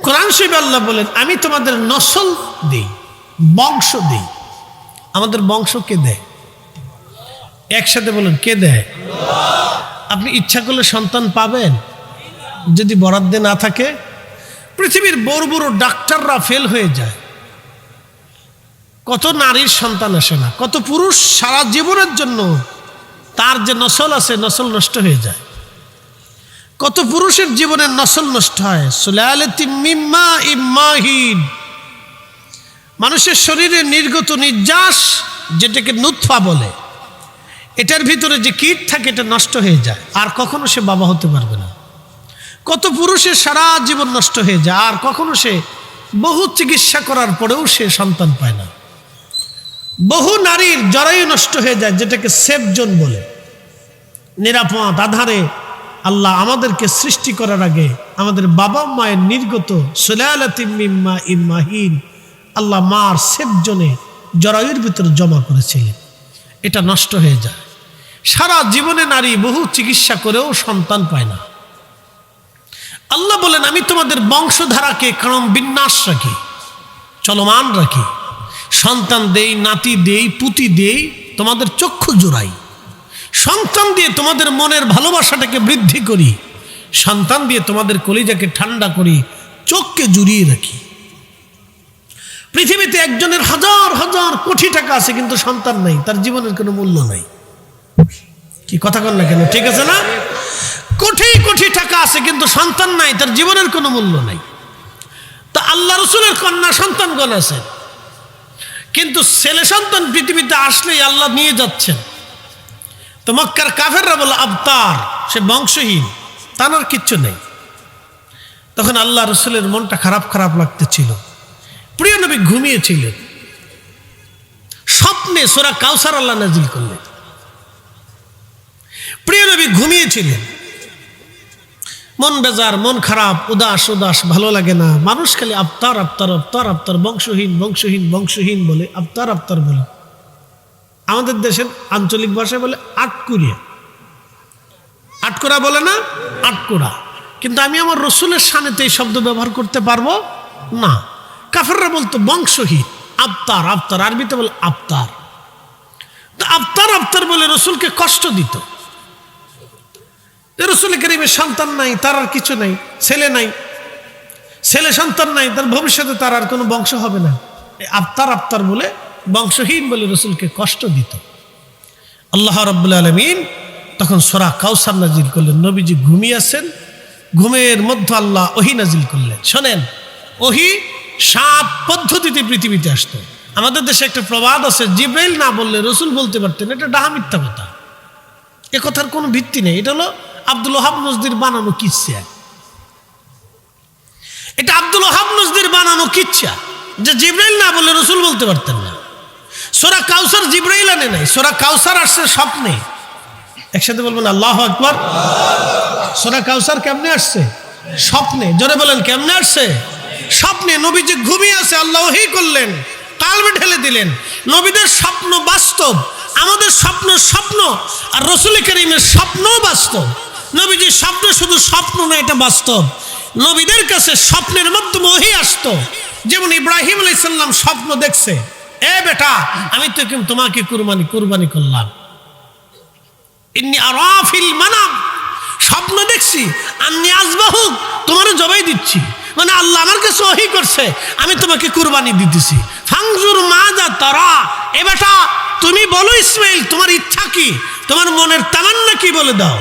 কোরআন শরীফে আল্লাহ বলেন, আমি তোমাদের নসল দেই, বংশ দেই। আমাদের বংশ কে দেয়? একসাথে বলেন, কে দেয়? আপনি ইচ্ছা করলে সন্তান পাবেন? যদি বরাদ্দে না থাকে, পৃথিবীর বড় বড় ডাক্তাররা ফেল হয়ে যায়। কত নারীর সন্তান আসে না, কত পুরুষ সারা জীবনের জন্য তার যে নসল আছে নসল নষ্ট হয়ে যায়। কত পুরুষের জীবনের নসল নষ্ট হয়। সুলালাতিম মিন মাইম মাহিন, মানুষের শরীরে নির্গত নির্যাস যেটাকে নুতফা বলে, এটার ভিতরে যে কীট থাকে এটা নষ্ট হয়ে যায়, আর কখনো সে বাবা হতে পারবে না। কত পুরুষের সারা জীবন নষ্ট হয়ে যায়, আর কখনো সে বহু চিকিৎসা করার পরেও সে সন্তান পায় না। বহু নারীর জরায়ু নষ্ট হয়ে যায়, যেটাকে সেফ জোন বলে। নিরাপদ আধারে আল্লাহ আমাদেরকে সৃষ্টি করার আগে আমাদের বাবা মায়ের নির্গত সুলালাতিম মিন মাইম মাহিন আল্লাহ মার সেফ জোনে জরায়ুর ভিতরে জমা করেছিলেন, এটা নষ্ট হয়ে যায়। সারা জীবনে নারী বহু চিকিৎসা করেও সন্তান পায় না। আল্লাহ বলেন, আমি তোমাদের বংশধারাকে ক্রম বিন্যাস রাখি, চলমান রাখি, সন্তান দেই, নাতি দেই, পুতি দেই, তোমাদের চক্ষু জোড়াই, সন্তান দিয়ে তোমাদের মনের ভালোবাসাটাকে বৃদ্ধি করি, সন্তান দিয়ে তোমাদের কলিজাকে ঠান্ডা করি, চোখকে জুড়িয়ে রাখি। পৃথিবীতে একজনের হাজার হাজার কোটি টাকা আছে কিন্তু সন্তান নাই, তার জীবনের কোনো মূল্য নাই। কি কথা কন না কেন? ঠিক আছে না? কোটি কোটি টাকা আছে কিন্তু সন্তান নাই, তার জীবনের কোনো মূল্য নাই। তা আল্লাহ রসুলের কন্যা সন্তানগণ আছে, কিন্তু ছেলে সন্তান পৃথিবীতে আসলেই আল্লাহ নিয়ে যাচ্ছেন। তো মক্কার কাফেররা বলে আবতার, সে বংশহীন, তার আর কিচ্ছু নেই। তখন আল্লাহ রসুলের মনটা খারাপ খারাপ লাগতেছিল। প্রিয় নবী ঘুমিয়েছিলেন, স্বপ্নে সূরা কাউসার আল্লাহ নাজিল করলেন। প্রিয় নবী ঘুমিয়েছিলেন, মন বেজার, মন খারাপ, উদাস উদাস, ভালো লাগে না। মানুষ খালি আবতার আবতার আবতার আবতার, বংশহীন বংশহীন বংশহীন বলে, আবতার আবতার বলে। আমাদের দেশের আঞ্চলিক ভাষায় বলে আটকুরিয়া, আটকুরা বলে না, আটকুরা। কিন্তু আমি আমার রসুলের শানেতে এই শব্দ ব্যবহার করতে পারবো না। কাফেররা বলতো বংশহীন, আবতার আবতার, আরবিতে বলে আবতার। তো আবতার আবতার বলে রসুলকে কষ্ট দিত। রসুল করিমের সন্তান নাই, তার আর কিছু নাই, ছেলে নাই, ছেলে সন্তান নাই, তার ভবিষ্যতে তার আর কোনো বংশ হবে না। আবতার আবতার বলে, বংশহীন বলে রসুলকে কষ্ট দিত। আল্লাহ রাব্বুল আলামিন তখন সূরা কাউসার নাজিল করলেন। নবীজি ঘুমিয়ে আছেন, ঘুমের মধ্যে আল্লাহ ওহী নাজিল করলেন। শোনেন, ওহী 7 পদ্ধতিতে পৃথিবীতে আসতো। আমাদের দেশে একটা প্রবাদ আছে, জিব্রাইল না বললে রসুল বলতে পারতেন। এটা ডাহা মিথ্যা কথা, এ কথার কোনো ভিত্তি নেই। এটা হলো আব্দুল ওহাব নজদির বানানো কিচ্ছা। এটা আব্দুল ওহাব নজদির বানানো কিচ্ছা যে জিব্রাইল না বললে রসুল বলতে পারতেন না। সূরা কাউসার জিব্রাইল আনে নাই, সূরা কাউসার আসছে স্বপ্নে। একসাথে বলবেন আল্লাহু আকবার। সূরা কাউসার কেমনে আসছে? স্বপ্নে। জোরে বলেন, কেমনে আসছে? স্বপ্নে। নবীজি ঘুমিয়ে আছে, আল্লাহ ওহী করলেন, কালবে ঢেলে দিলেন। নবীদের স্বপ্ন বাস্তব, আমাদের স্বপ্ন স্বপ্ন, আর রসুল করিমের স্বপ্ন বাস্তব। নবীজির স্বপ্ন শুধু স্বপ্ন না, এটা বাস্তব। নবীদের কাছে স্বপ্নের মাধ্যমে ওহী আসতো। যেমন ইব্রাহিম আলাইহিস সালাম স্বপ্ন দেখছে, এ বেটা, আমি তো তোমাকে কুরবানি করলাম। ইন্নী আরা ফিল মানাম, স্বপ্ন দেখছি, আন্নী আযবাহুক, তোমারে জবাই দিচ্ছি। মানে আল্লাহ আমার কাছে ওহী করছে, আমি তোমাকে কুরবানি দিতেছি। ফানজুর মাযা তারা, এ বেটা তুমি বলো ইসমাইল, তোমার ইচ্ছা কি, তোমার মনের তামান্না কি বলে দাও।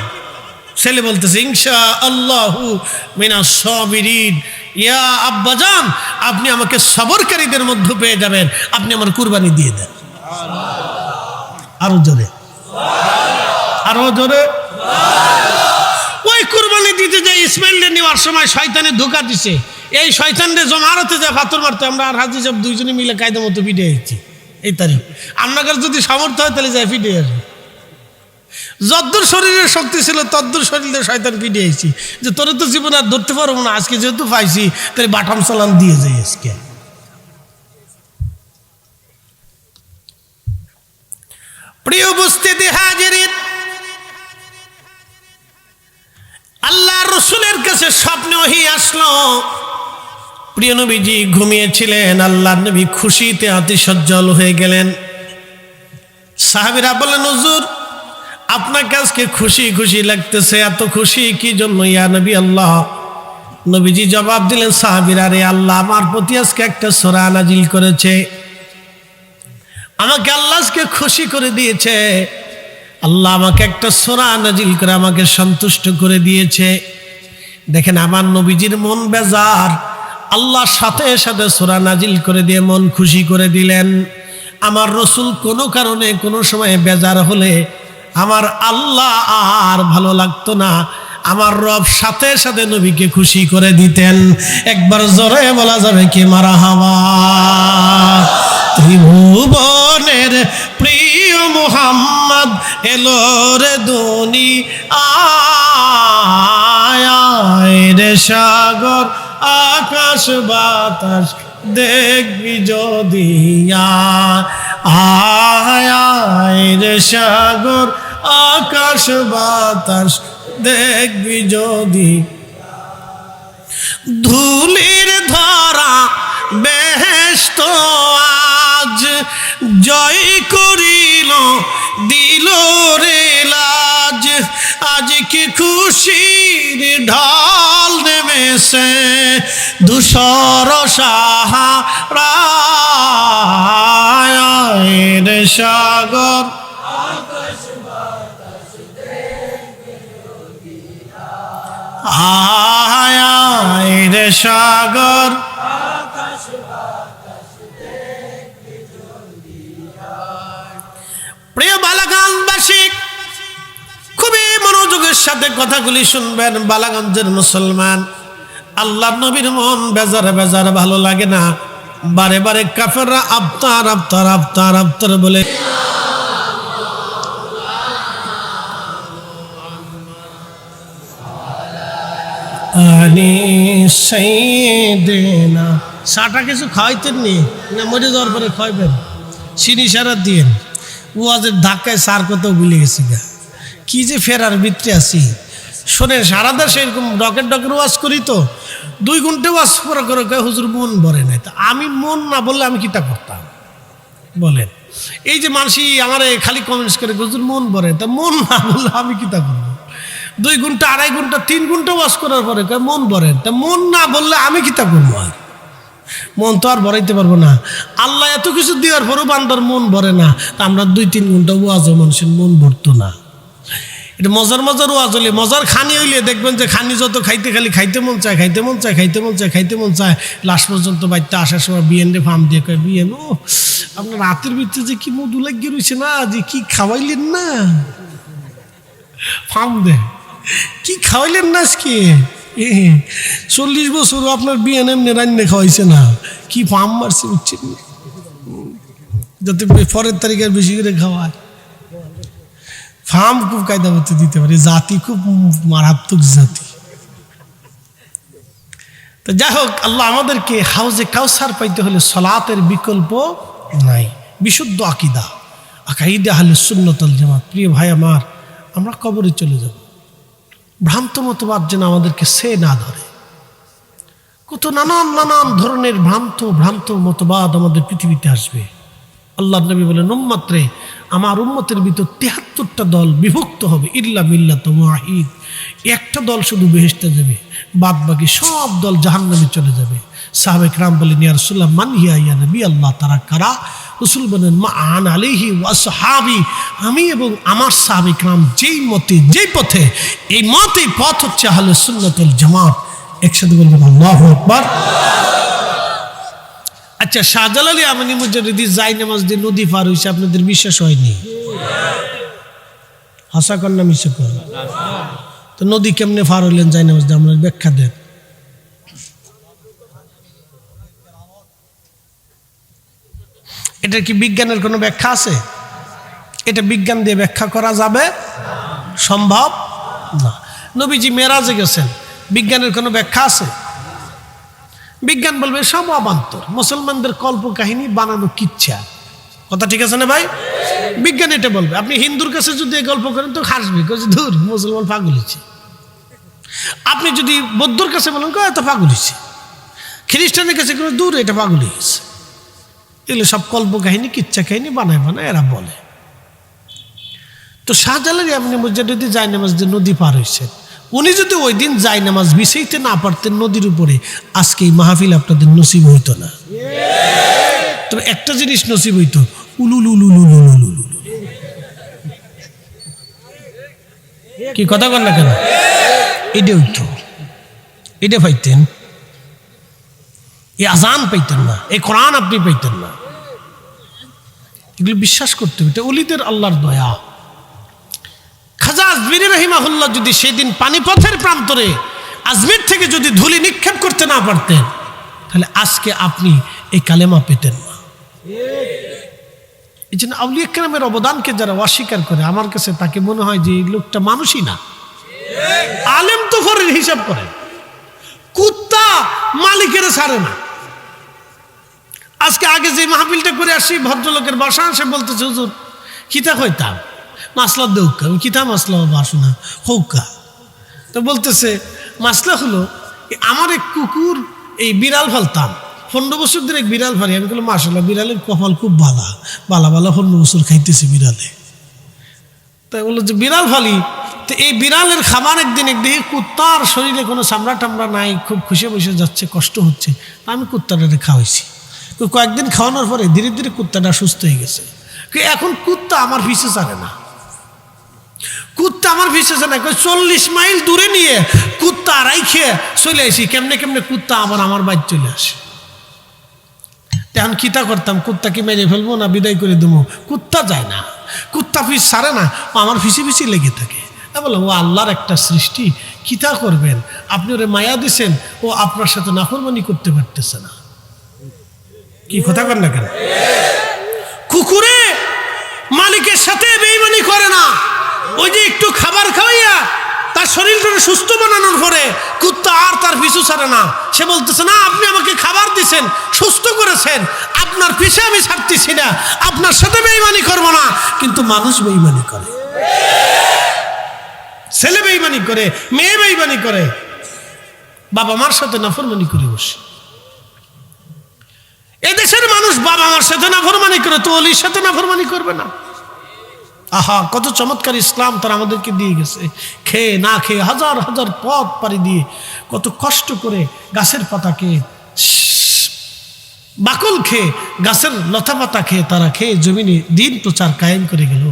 ছেলে বলতেছে ইনশাআল্লাহু মিনাস সাবিরিন। ইয়া আব্বাজান, আপনি আমাকে সবরকারীদের মধ্যে পেয়ে যাবেন, আপনি আমার কুরবানি দিয়ে দেন। আরো জোরে, আরো জোরে। ওই কুরবানি দিতে যাই ইসমাইলকে নেওয়ার সময় শয়তানে ধোঁকা দিছে। এই শয়তানরে জমারতে যা পাথর মারতে আমরা আর হাজি সাহেব দুইজনে মিলে কায়দা মতো পিটে আইছি। এই তারিখ আপনার যদি সামর্থ্য হয় তাহলে যাই পিটে আসবে। যদ্দূর শরীরের শক্তি ছিল তদ্দূর শরীরে শয়তান পিটে আইছি, যে তোরে তো জীবন আর ধরতে পারবো না, আজকে যেহেতু পাইছি তাহলে বাটাম চালান দিয়ে যাই আজকে। প্রিয় উপস্থিতি হাজিরিন, আল্লাহ রসুলের কাছে স্বপ্নে ওহী আসলো। প্রিয় নবীজি ঘুমিয়েছিলেন, আল্লাহ নবী খুশিতে আতিশয্যল হয়ে গেলেন। সাহাবীরা বললেন, হুজুর আপনাকে আজকে খুশি খুশি লাগতেছে, এত খুশি কি জন্য ইয়া নবী আল্লাহ? নবীজি জবাব দিলেন, সাহাবীরা রে, আল্লাহ আমার প্রতি আজকে একটা সূরা নাজিল করেছে, আমাকে আল্লাহ আজকে খুশি করে দিয়েছে। আল্লাহ আমাকে একটা সূরা নাজিল করে আমাকে সন্তুষ্ট করে দিয়েছে। দেখেন আমার নবীজির মন বেজার, আল্লাহ সাথে সাথে সূরা নাজিল করে দিয়ে মন খুশি করে দিলেন। আমার রসুল কোনো কারণে কোনো সময় বেজার হলে আমার আল্লাহ আর ভালো লাগতো না, আমার রব সাথে সাথে নবীকে খুশি করে দিতেন। একবার জোরে বলা যাবে কি মারহাবা। ত্রিভুবনের প্রিয় মুহাম্মদ এলো রে দুনিয়ায় রে, সাগর আকাশ বাতাস দেখবি যদি আয় রে, সাগর আকাশ বাতাস দেখবি যদি। ধুলির ধরা বেহেশত আজ জয় করিল দিল রে লাজ, আজ কি খুশির ঢাল নেমেছে ধূসর সাহারায় রে, সাগর আয় রে, সাগর প্রিয় বালাগঞ্জবাসী, খুবই মনোযোগের সাথে কথাগুলি শুনবেন। বালাগঞ্জের মুসলমান, আল্লাহর নবীর মন বেজার বেজার ভালো লাগে না, বারে বারে কাফেররা আফতার আফতার আফতার আফতার বলে। সাটা কিছু খাওয়াইতেন নি না, মরে যাওয়ার পরে খাইবেন, চিনি সারা দিয়েন। ওয়াজের ধাক্কায় সার কত ভুলে গেছি গা, কি যে ফেরার ভিতরে আছি। শোনেন, সারা দেশে এরকম ডকের ডকের ওয়াজ করি তো, 2 ঘন্টা ওয়াজ পরে করে হুজুর মন ভরে নাই। তা আমি মন না বললে আমি কিটা করতাম বলেন? এই যে মানুষই আমার খালি কমেন্টস করে হুজুর মন ভরে, তা মন না বললে আমি কিটা করবো? 2 ঘন্টা 2.5 ঘন্টা 3 ঘন্টা ওয়াজ করার পরে মন ভরে, তা মন না বললে আমি কিতা করবো? আর মন তো আর ভরাইতে পারবো না। আল্লাহ এত কিছু দেওয়ার পরও বান্দার মন ভরে না। তা আমরা 2-3 ঘন্টা ওয়াজও মানুষের মন ভরতো না। এটা মজার মজার ওয়াজ হলে, মজার খানি হইলে দেখবেন যে খানি যত খাইতে খালি খাইতে মন চায়, খাইতে মন চায়, খাইতে মন চায়, খাইতে মন চায়। লাস্ট পর্যন্ত বাড়িতে আসার সময় বিএনরে ফার্ম দিয়ে কয়, বিএন ও আপনার রাতের ভিতরে যে কি মধু লাগিয়ে রয়েছে না, যে কি খাওয়াইলেন না, ফার্ম দেয় কি খাওয়াইলেন না আজকে। 40 বছর আপনার বিয়ে এমনি রান্না খাওয়াইছে না, কি ফার্ম মারছে বুঝছেন, যাতে পরের তারিখের বেশি করে খাওয়ায়। ফার্ম খুব কায়দা মতো দিতে পারে, জাতি খুব মারাত্মক জাতি। তো যাই হোক, আল্লাহ আমাদেরকে হাউজে কাউসার পাইতে হলে সালাতের বিকল্প নাই। বিশুদ্ধ আকিদা, আকাইদা আহলে সুন্নাত ওয়াল জামাত। প্রিয় ভাই আমার, আমরা কবরে চলে যাব, ভ্রান্ত মতবাদ যেন আমাদেরকে সে না ধরে। কত নানান নানান ধরনের ভ্রান্ত মতবাদ আমাদের পৃথিবীতে আসবে। আল্লাহ নবী বলেন, উম্মতরে আমার উম্মতের ভিতর 73টা দল বিভক্ত হবে, ইল্লা মিল্লাত ওয়াহিদ, একটা দল শুধু বেহেশতে যাবে, বাদ বাকি সব দল জাহান্নামে চলে যাবে। সাহাবে کرام বলেন, ইয়া রাসূলুল্লাহ মান হিয়া ইয়া নবী আল্লাহ, তারা কারা? রাসূল বলেন, মা আন আলাইহি ওয়া আসহাবি, আমি এবং আমার সাহাবে کرام যেই মতে যেই পথে, এই মতেই পথ হচ্ছে আহলে সুন্নাত ওয়াল জামাত। একসাথে বলবেন আল্লাহু আকবার। আচ্ছা, শাহজালাল ইয়ামানী মুজাদ্দিদি যাই নামাজ দিয়ে নদী পার হয়েছে, আপনাদের বিশ্বাস হয়নি? হাসা কর না মিশা কর? তো নদী কেমনে পার হইলেন যাই নামাজ দিয়ে, আপনার ব্যাখ্যা দেন। এটা কি বিজ্ঞানের কোনো ব্যাখ্যা আছে? এটা বিজ্ঞান দিয়ে ব্যাখ্যা করা যাবে? সম্ভব না। নবীজি মেরাজে গেছেন, বিজ্ঞানের কোনো ব্যাখ্যা আছে? বিজ্ঞান বলবে সব অবান্তর, মুসলমানদের কল্প কাহিনী বানানো কিচ্ছা। কথা ঠিক আছে না ভাই? বিজ্ঞান এটা বলবে। আপনি হিন্দুর কাছে যদি এই গল্প করেন তো হাসবে, ধুর মুসলমান পাগল হয়েছে। আপনি যদি বৌদ্ধর কাছে বলেন এত পাগল হয়েছে, খ্রিস্টানের কাছে কোনো দূর এটা পাগল হয়েছে। এগুলো সব কল্প কাহিনী কিচ্ছা কাহিনী বানায় এরা বলে। তো শাহজালাল ইয়ামানী মুজাদ্দিদি জায়নামাজ দিয়ে নদী পার হয়েছে, উনি যদি ওই দিন যায় নামাজ বিছাইতে না পারতেন নদীর উপরে, আজকে এই মাহফিল আপনাদের নসিব হইতো না। তবে একটা জিনিস নসিব হইতো, উলুলুলুলুলুলুলুলু। কি কথা বল না কেন? এটা হইতো, এটা পাইতেন। এই আজান পাইতেন না, এই কোরআন আপনি পাইতেন না। এগুলো বিশ্বাস করতে হবে, এটা ওলিদের আল্লাহর দয়া। খাজা আজমিরি রাহিমাহুল্লাহ যদি সেদিন পানিপথের প্রান্তরে আজমির থেকে যদি ধুলি নিক্ষেপ করতে না পারতেন, তাহলে আজকে আপনি এই কালেমা পেতেন না। এই জন্য আউলিয়া কেরামের অবদানকে যারা অস্বীকার করে, আমার কাছে তাকে মনে হয় যে এই লোকটা মানুষই না। আলেম তো ফরের হিসাব করে, কুত্তা মালিকের ছাড়ে না। আজকে আগে যে মাহফিলটা করে আসি, ভদ্রলোকের বাসা, সে বলতেছে হুজুর কিতা কইতাম মাসলা দৌকা, কিতা মাসলা বাসনা হৌকা। তো বলতেছে মাসলা হলো আমার এক কুকুর এই বিড়াল ফালতাম, 15 বছর ধরে এক বিড়াল ফালি। আমি বললাম মাশাআল্লাহ, বিড়ালের কপাল খুব বালা, 15 বছর খাইতেছে বিড়ালে। তাই বললো যে বিড়াল ফালি, তো এই বিড়ালের খাবার একদিন দেখি কুত্তার শরীরে কোনো চামড়া টামড়া নাই, খুব খুশি বসে যাচ্ছে, কষ্ট হচ্ছে। আমি কুত্তাটাকে খাওয়াইছি। তো কয়েকদিন খাওয়ানোর পরে ধীরে ধীরে কুত্তাটা সুস্থ হয়ে গেছে। এখন কুত্তা আমার পিছে ছাড়ে না, কুত্তা আমার পিছে ছাড়ে না। 40 মাইল দূরে নিয়ে কুত্তা আড়াই খেয়ে চলে আসি, কেমনে কেমনে কুত্তা আবার আমার বাড়ি চলে আসে। এখন কিতা করতাম, কুত্তা কি মেরে ফেলবো না বিদায় করে দেবো? কুত্তা যায় না, কুত্তা পিছ ছাড়ে না, ও আমার পিছিয়ে পিছিয়ে লেগে থাকে। বললাম ও আল্লাহর একটা সৃষ্টি, কিতা করবেন, আপনি ওরে মায়া দিছেন, ও আপনার সাথে নাফরমানি করতে পারতেছে না। কি কথা কর না কেন? কুকুরে মালিকের সাথে বেঈমানি করে না, ওই যে একটু খাবার খাওয়াইয়া তার শরীরটাকে সুস্থ বানানোর পরে কুত্তা আর তার পিছু ছাড়ে না। সে বলতেছে না আপনি আমাকে খাবার দিছেন, সুস্থ করেছেন, আপনার পিছে আমি ছাড়তেছি না, আপনার সাথে বেঈমানি করবো না। কিন্তু মানুষ বেঈমানি করে, ছেলে বেঈমানি করে, মেয়ে বেঈমানি করে, বাবা মার সাথে নাফরমানি করে বসে। এদেশের মানুষ বাবা মার সাথে নাফরমানি করে, তো ওলির সাথে নাফরমানি করবে না? আহা, কত চমৎকার ইসলাম তারা আমাদেরকে দিয়ে গেছে। খেয়ে না খেয়ে হাজার হাজার পথ পাড়ি দিয়ে কত কষ্ট করে গাছের পাতা খেয়ে, বাকল খেয়ে, গাছের লতা পাতা খেয়ে তারা খেয়ে জমিনে দিন প্রচার কায়েম করে গেল।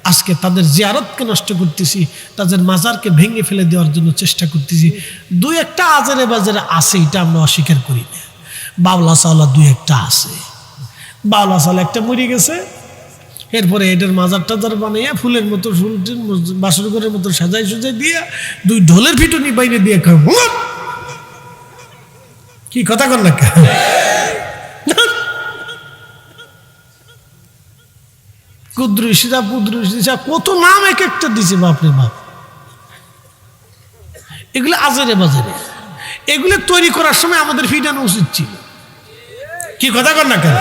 আজকে তাদের জিয়ারতকে নষ্ট করতেছি, তাদের মাজারকে ভেঙে ফেলে দেওয়ার জন্য চেষ্টা করতেছি। দুই একটা আজারে বাজারে আছে, এটা আমরা অস্বীকার করি না। বাউলা চাওলা দুই একটা আছে, বাউলা চাওলা একটা মরে গেছে, এরপরে এটার মাজার টাজার বানাইয়া ফুলের মতো, ফুল বাসর ঘরের মতো সাজাই সুজাই দিয়ে দুই ঢোলের পিটুনি বাইরে দিয়ে খাব। কি কথা কর না? কুদ্রুসিরা পুদ্রুসিরা কত নাম এক একটা দিছে, বাপরে বাপ। এগুলো আজারে বাজারে, এগুলো তৈরি করার সময় আমাদের ফিটানো উচিত ছিল। কি কথা কর না কেন?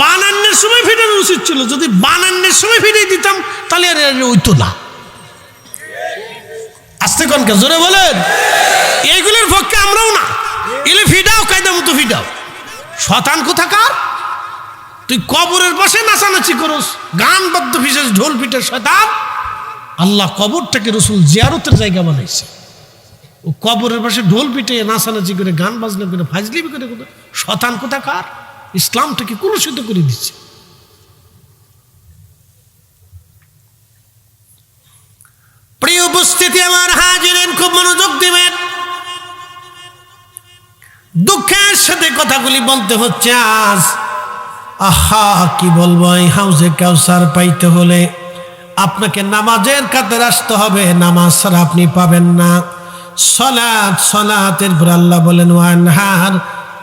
বানানোর সময় ফিটানো উচিত ছিল। যদি বানানোর সময় ফিটিয়ে দিতাম তাহলে আর হইতো না। আস্তে কনকে জোরে বলেন। এইগুলোর পক্ষে আমরাও না। এলে ফিটাও, কায়দা মতো ফিটাও। শতান কোথাকার, তুই কবরের পাশে নাচানাচি করস, গান বাদ্য ফিসেস, ঢোল পিটে। শয়তান, আল্লাহ কবরটাকে রসুল জিয়ারতের জায়গা বানাইছে। ও কবরের পাশে ঢোল পিটে নাচানাচি করে, গান বাজনা করে, ফাজলিমি করে, শতান কোথাকার। ইসলামটাকে কলুষিত করে দিচ্ছে। প্রিয় উপস্থিতি আমার হাজিরেন, খুব মনোযোগ দিবেন। দুঃখের সাথে কথাগুলি বলতে হচ্ছে আজ। আহা, কি বলবো, এই হাউজে কাউসার পাইতে হলে আপনাকে নামাজের কাতার আসতে হবে, নামাজ ছাড়া আপনি পাবেন না। সালাত, সালাতের পর আল্লাহ বলেন ওয়ানহার,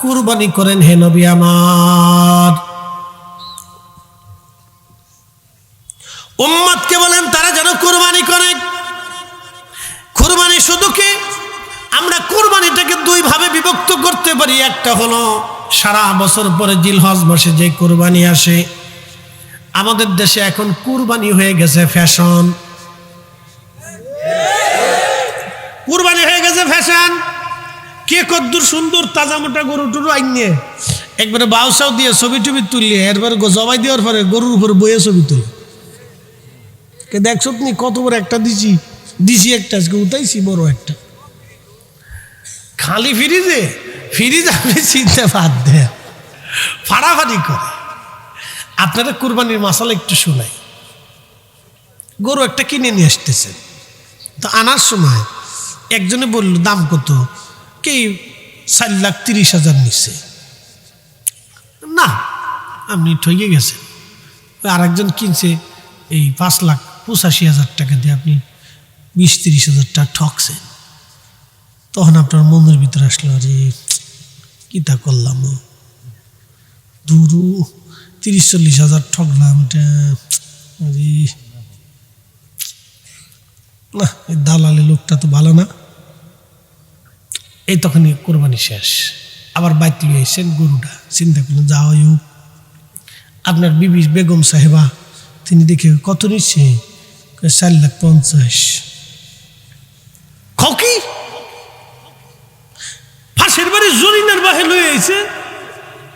কুরবানি করেন হে নবী আমার। উম্মতকে বলেন তারা যেন কুরবানি করে। কুরবানি শুধু কি, আমরা কুরবানিটাকে দুই ভাবে বিভক্ত করতে পারি। একটা হলো সারা বছর পরে জিলহজ মাসে যে কুরবানি আসে। আমাদের দেশে এখন কুরবানি হয়ে গেছে ফ্যাশন, কুরবানি হয়ে গেছে ফ্যাশন। কে কদ্দুর সুন্দর তাজা মোটা গরু টরু আইনে একবারে বাউসাও দিয়ে ছবি টবি তুললে, এরপরে জবাই দেওয়ার পরে গরুর উপরে বইয়ে ছবি তুলে। কে দেখছো তুমি কত বড় একটা দিছি, দিছি একটা, আজকে উঠাইছি বড় একটা। খালি ফ্রিজ আপনি চিনতে বাদ দেন, ফাড়াফাড়ি করে। আপনারা কুরবানির মশালা একটু শোনাই। গরু একটা কিনে নিয়ে আসতেছেন, তো আনার সময় একজনে বলল দাম কত, কি 4,30,000 নিচ্ছে। না, আপনি ঠকে গেছেন। আর একজন কিনছে এই 5,85,000 টাকা দিয়ে, আপনি 20-30,000 টাকা ঠকছেন। তখন আপনার মনের ভিতরে আসলো, আরে কি তা করলাম, ধুরু 30-40,000 ঠকলাম, এটা আরে না, এই দালালি লোকটা তো ভালো না। এই তখনই কোরবানি শেষ। আবার বাইতে লিয়ে এসেছেন গরুটা, চিন্তা করলেন যা হয় হোক। আপনার বিবি বেগম সাহেবা তিনি দেখে কত নিচ্ছে, 4,50,000। খকি ফাঁসের বাড়ি জরিনার বাহে লয়ে আইছে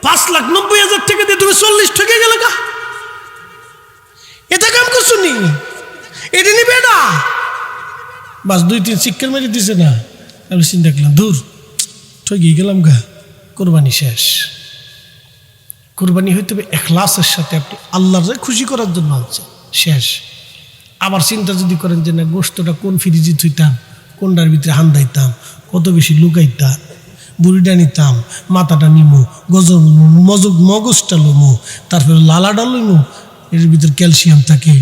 5,90,000 টাকা দিয়ে, তুমি 40 ঠকে গেলে কা? এটা কাম করছো নি, এটা নিবে না। বাস 2-3 চিক্কের মেরে দিছে না। আমি চিন্তা করলাম দূর, ঠকে গেলাম গা, কোরবানি শেষ। কোরবানি হইতে হবে ইখলাসের সাথে, আপনি আল্লাহর খুশি করার জন্য হচ্ছে, শেষ। আবার চিন্তা যদি করেন যে না, গোশতটা কোন ফ্রিজে থইতাম, কোনটার ভিতরে হান্দাইতাম, কত বেশি লুকাইতাম, বুড়িটা নিতাম, মাথাটা নিমু, মগজটা লমু, তারপরে লালাটা লইমু, এর ভিতরে ক্যালসিয়াম থাকে,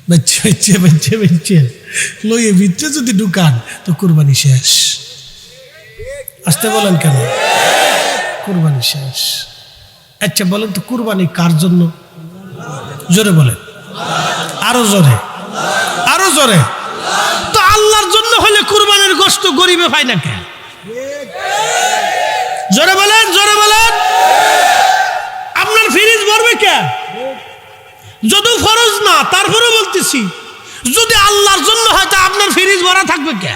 বেচে লইয়ে ভিতরে যদি ঢুকান তো কোরবানি শেষ। আসতে বলেন কেন? কোরবানি শেষ। আচ্ছা বলেন তো, কোরবানি কার জন্য? জোরে বলেন, আরো জোরে, আরো জোরে। তো আল্লাহর জন্য হলে কোরবানির গোশত গরিবে পায় না কেন? জোরে বলেন, জোরে বলেন। আপনার ফ্রিজ ভরবে কে? যদিও ফরজ না, তারপরেও বলতেছি, যদি আল্লাহর জন্য হয় তা আপনার ফ্রিজ ভরা থাকবে কে?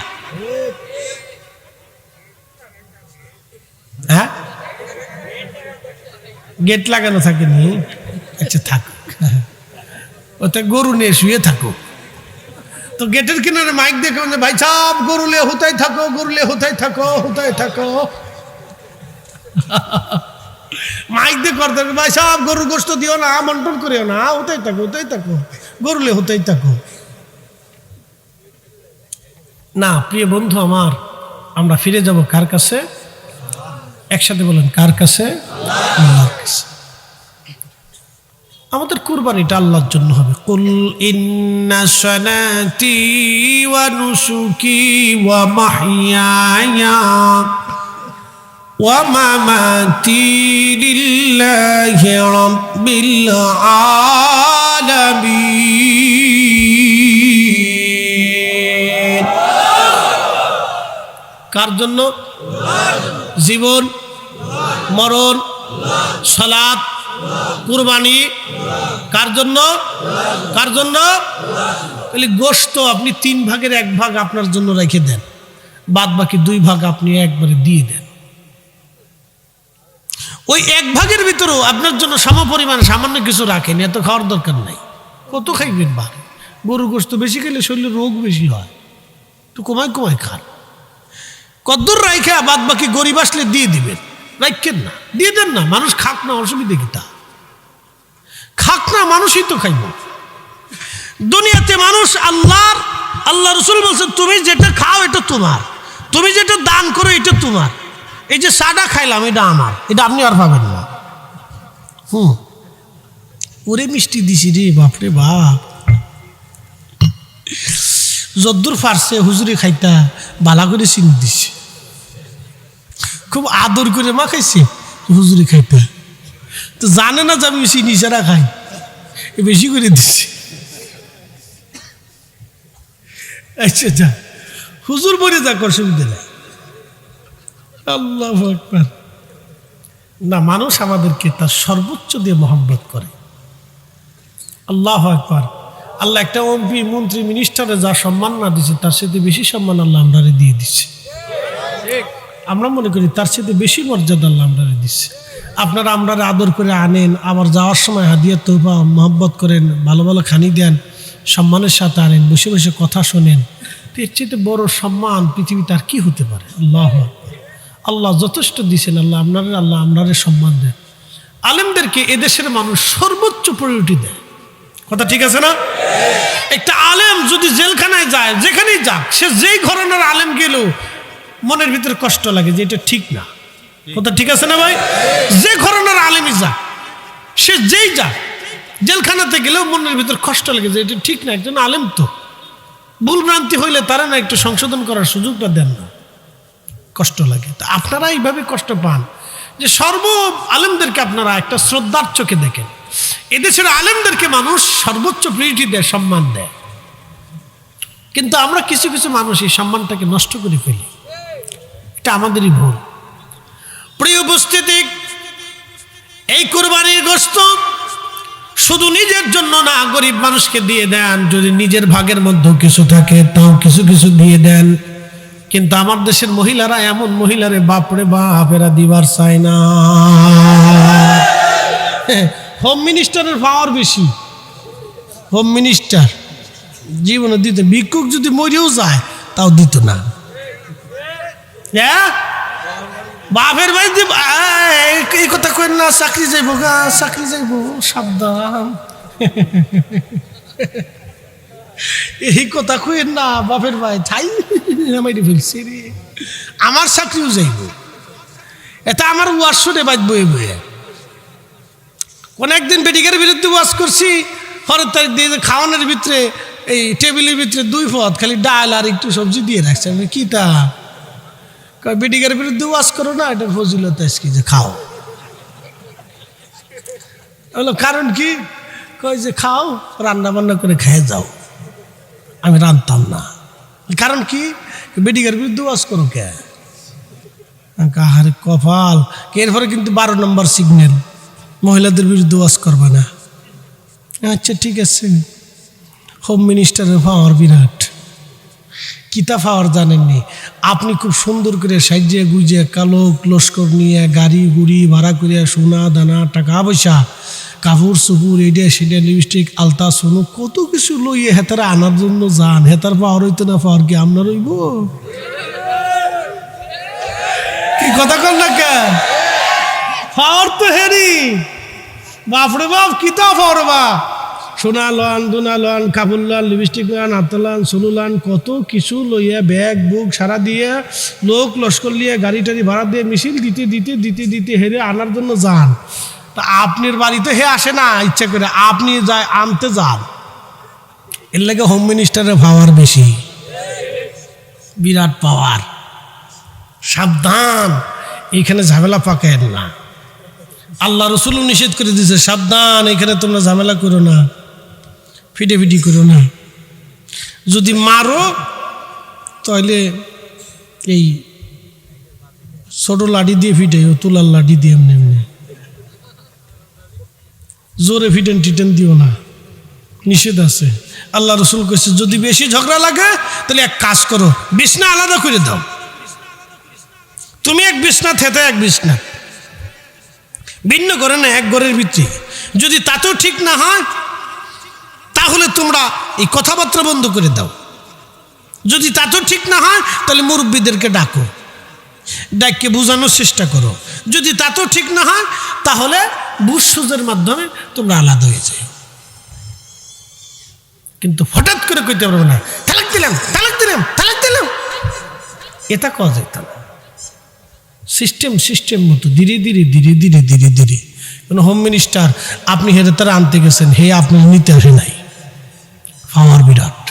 হ্যাঁ, গেট লাগানো থাকেনি? আচ্ছা থাকুক, ওতে গরু নিয়ে শুয়ে থাকো। তো গেটের কিনারে মাইক দেখে ভাই সাহেব গরু লে হুতাই থাকো, গরু লে হুতাই থাকো, হুতাই থাকো। মাইক দিয়ে করতে ভাই সাহেব গরুর গোশত দিও না, মন্টন করিও না, হুতাই থাকো, হুতাই থাকো, গরু লে হুতাই থাকো। না প্রিয় বন্ধু আমার, আমরা ফিরে যাব কার কাছে? একসাথে বলেন, কার কাছে? আল্লাহর কাছে। আমাদের কুরবানিটা আল্লাহর জন্য হবে। কুল ইন্না সালাতি ওয়া নুসুকি ওয়া মাহইয়ায়া ওয়া মামাতি লিল্লাহি রাব্বিল আলামিন। কার জন্য? জীবন, মরণ, সালাত, কুরবানি কার জন্য? কার জন্য? তাহলে গোশত আপনি 3 ভাগের 1 ভাগ আপনার জন্য রেখে দেন, বাদ বাকি 2 ভাগ আপনি একবারে দিয়ে দেন। ওই 1 ভাগের ভিতরেও আপনার জন্য সমপরিমাণ সামান্য কিছু রাখেন, এত খাওয়ার দরকার নাই। কত খাইবেন? গরুর গোশত বেশি খেলে শরীরে রোগ বেশি হয়, একটু কমায় কমায় খান। কদ্দুর রাইখা বাদ বাকি গরিব আসলে দিয়ে দিবেন, রাখেন না, দিয়ে দেন না, মানুষ খাক না, অসুবিধা কি? তা খাক না, মানুষই তো খাইব। দুনিয়াতে মানুষ আল্লাহ রসুল বলছেন, তুমি যেটা খাও এটা তোমার, তুমি যেটা দান করো এটা তোমার। এই যে সাদা খাইলাম এটা আমার, এটা আপনি আর পাবেন না। ওরে মিষ্টি দিছি রে, বাপরে বাপ, যদ্দুর ফারছে হুজুরি খাইতা বালা করে চিনি দিছে, খুব আদর করে মা খাইছে হুজুরি খাইতা। তো জানে না যে আমি চিনি ছাড়া খাই, বেশি করে দিছি। আচ্ছা যা হুজুর বলে যাক, অসুবিধা নেই। আল্লাহু আকবার। না, মানুষ আমাদেরকে তার সর্বোচ্চ দিয়ে মহব্বত করে। আল্লাহু আকবার। আল্লাহ একটা এমপি, মন্ত্রী, মিনিস্টারে যা সম্মান না দিচ্ছে, তার সাথে বেশি সম্মান আল্লাহ আমরারে দিয়ে দিচ্ছে। আমরা মনে করি তার সাথে বেশি মর্যাদা আল্লাহ আমরারে দিচ্ছে। আপনারা আমরারে আদর করে আনেন, আবার যাওয়ার সময় হাদিয়া তোহফা মহব্বত করেন, ভালো ভালো খানি দেন, সম্মানের সাথে আনেন, বসে বসে কথা শোনেন, এর চেয়ে বড় সম্মান পৃথিবীতে আর কি হতে পারে? আল্লাহ আল্লাহ যথেষ্ট দিয়েছেন। আল্লাহ আপনারে সম্মান দেন। আলেমদেরকে এদেশের মানুষ সর্বোচ্চ প্রায়োরিটি দেয়। কথা ঠিক আছে না? একটা আলেম যদি জেলখানায় যায়, যেখানেই যাক, সে যেই ঘরানার আলেম গেল মনের ভিতরে কষ্ট লাগে যে এটা ঠিক না। কথা ঠিক আছে না ভাই? যে ঘরানার আলেমই যাক, সে যেই যাক, জেলখানাতে গেলেও মনের ভিতরে কষ্ট লাগে যে এটা ঠিক না। একজন আলেম তো ভুল ভ্রান্তি হইলে তারা না একটু সংশোধন করার সুযোগটা দেন না, কষ্ট লাগে। তা আপনারা এইভাবে কষ্ট পান যে সর্ব আলেমদেরকে আপনারা একটা শ্রদ্ধার চোখে দেখেন। এদেশের আলেমদেরকে মানুষ সর্বোচ্চ প্রিয়রিটি দেয়, সম্মান দেয়। কিন্তু আমরা কিছু কিছু মানুষ এই সম্মানটাকে নষ্ট করে ফেলি। এটা আমাদেরই ভুল। প্রিয় উপস্থিতি, এই কুরবানির গোশত শুধু নিজের জন্য না, গরিব মানুষকে দিয়ে দেন। যদি নিজের ভাগের মধ্যে কিছু থাকে তাও কিছু কিছু দিয়ে দেন। কিন্তু আমার দেশের মহিলারা এমন মহিলারে বাপরে বাপ, এরা দিবার চায় না। হোম মিনিস্টারের পাওয়ার বেশি। হোম মিনিস্টার জীবনে দিতে, ভিক্ষুক যদি মরেও যায় তাও দিত না। বাপের ভাই এই কথা কেন না, চাকরি যাইব গা, চাকরি যাইব, সাবধান। এই কথা কেন না বাপের ভাই, ছাই নামাইতে ফেলছি রে, আমার চাকরিও যাইব। এটা আমার ওয়াজ শুনে বাদ বয়ে বয়ে। কোন একদিন বেডিকের বিরুদ্ধে ওয়াজ করছি, হরের তারিখ দিয়ে খাওয়ানোর ভিতরে এই টেবিলের ভিতরে 2 পদ খালি ডাল আর একটু সবজি দিয়ে রাখছে। আমি কি তা বেডিকের বিরুদ্ধে ওয়াজ করো না, এটার ফজিলত আজকে যে খাও। বললো কারণ কি? কই যে খাও, রান্না বান্না করে খেয়ে যাও, আমি রাঁধতাম না। কারণ কি? বেডিকের বিরুদ্ধে ওয়াজ করো কে? কাহারে কপাল। এরপরে কিন্তু 12 নম্বর সিগন্যাল, মহিলাদের বিরুদ্ধে ওয়াজ করবা না। আচ্ছা ঠিক আছে। হোম মিনিস্টারের পাওয়ার বিরাট। কিতা পাওয়ার জানেননি? আপনি খুব সুন্দর করে সাজিয়ে গুজিয়ে কালো লস্কর নিয়ে গাড়ি গুড়ি ভাড়া করিয়া সোনা দানা টাকা পয়সা কাপড় চুপুর এডিয়া সেডিয়া লিপস্টিক আলতা সোনো কত কিছু লইয়ে হেতারা আনার জন্য যান। হেতার পাওয়ার হইতো না, পাওয়ার কি আপনার হইব? কি কথা কর না কে? পাওয়ার তো হেরি বাপরে বাপ, কিতা পাওয়ার বা সোনা লন দুনা লন কাপড় লন লিপস্টিক লন হাতে লন সোলু লন কত কিছু লইয়া ব্যাগ বুক সারা দিয়ে লোক লস্কর লিয়ে গাড়ি টাড়ি ভাড়া দিয়ে মিছিল দিতে দিতে দিতে দিতে হেরে আনার জন্য যান। তা আপনার বাড়িতে হে আসে না ইচ্ছা করে, আপনি যায় আনতে যান। এর লাগে হোম মিনিস্টারের পাওয়ার বেশি, বিরাট পাওয়ার। সাবধান, এইখানে ঝামেলা পাকায় না। আল্লাহ রসুল নিষেধ করে দিয়েছে, সাবধান, এখানে তোমরা ঝামেলা করো না, ফিটেফিটি করো না। যদি মারো তাহলে এই ছোট লাঠি দিয়ে ফিটাইও, তুলার লাঠি দিয়ে এমনি এমনি, জোরে ফিটেন টিটেন দিও না, নিষেধ আছে। আল্লাহ রসুল কইছে যদি বেশি ঝগড়া লাগে তাহলে এক কাজ করো, বিছনা আলাদা করে দাও। তুমি এক বিছনা, থেতে এক বিছনা, ভিন্ন করে না, এক ঘরের ভিতরে। যদি তাতেও ঠিক না হয় তাহলে তোমরা এই কথাবার্তা বন্ধ করে দাও। যদি তাতেও ঠিক না হয় তাহলে মুরব্বীদেরকে ডাকো, ডাককে বোঝানোর চেষ্টা করো। যদি তাতেও ঠিক না হয় তাহলে বুঝসুঝের মাধ্যমে তোমরা আলাদা হয়ে যায়। কিন্তু হঠাৎ করে কইতে পারবো না, তালাক দিলাম তালাক দিলাম তালাক দিলাম, এটা কওয়া যেত না। সিস্টেম মতো ধীরে ধীরে ধীরে ধীরে ধীরে ধীরে। কোনো হোম মিনিস্টার আপনি হেরে তারা আনতে গেছেন, হে আপনি নিতে আসে নাই, পাওয়ার বিরাট।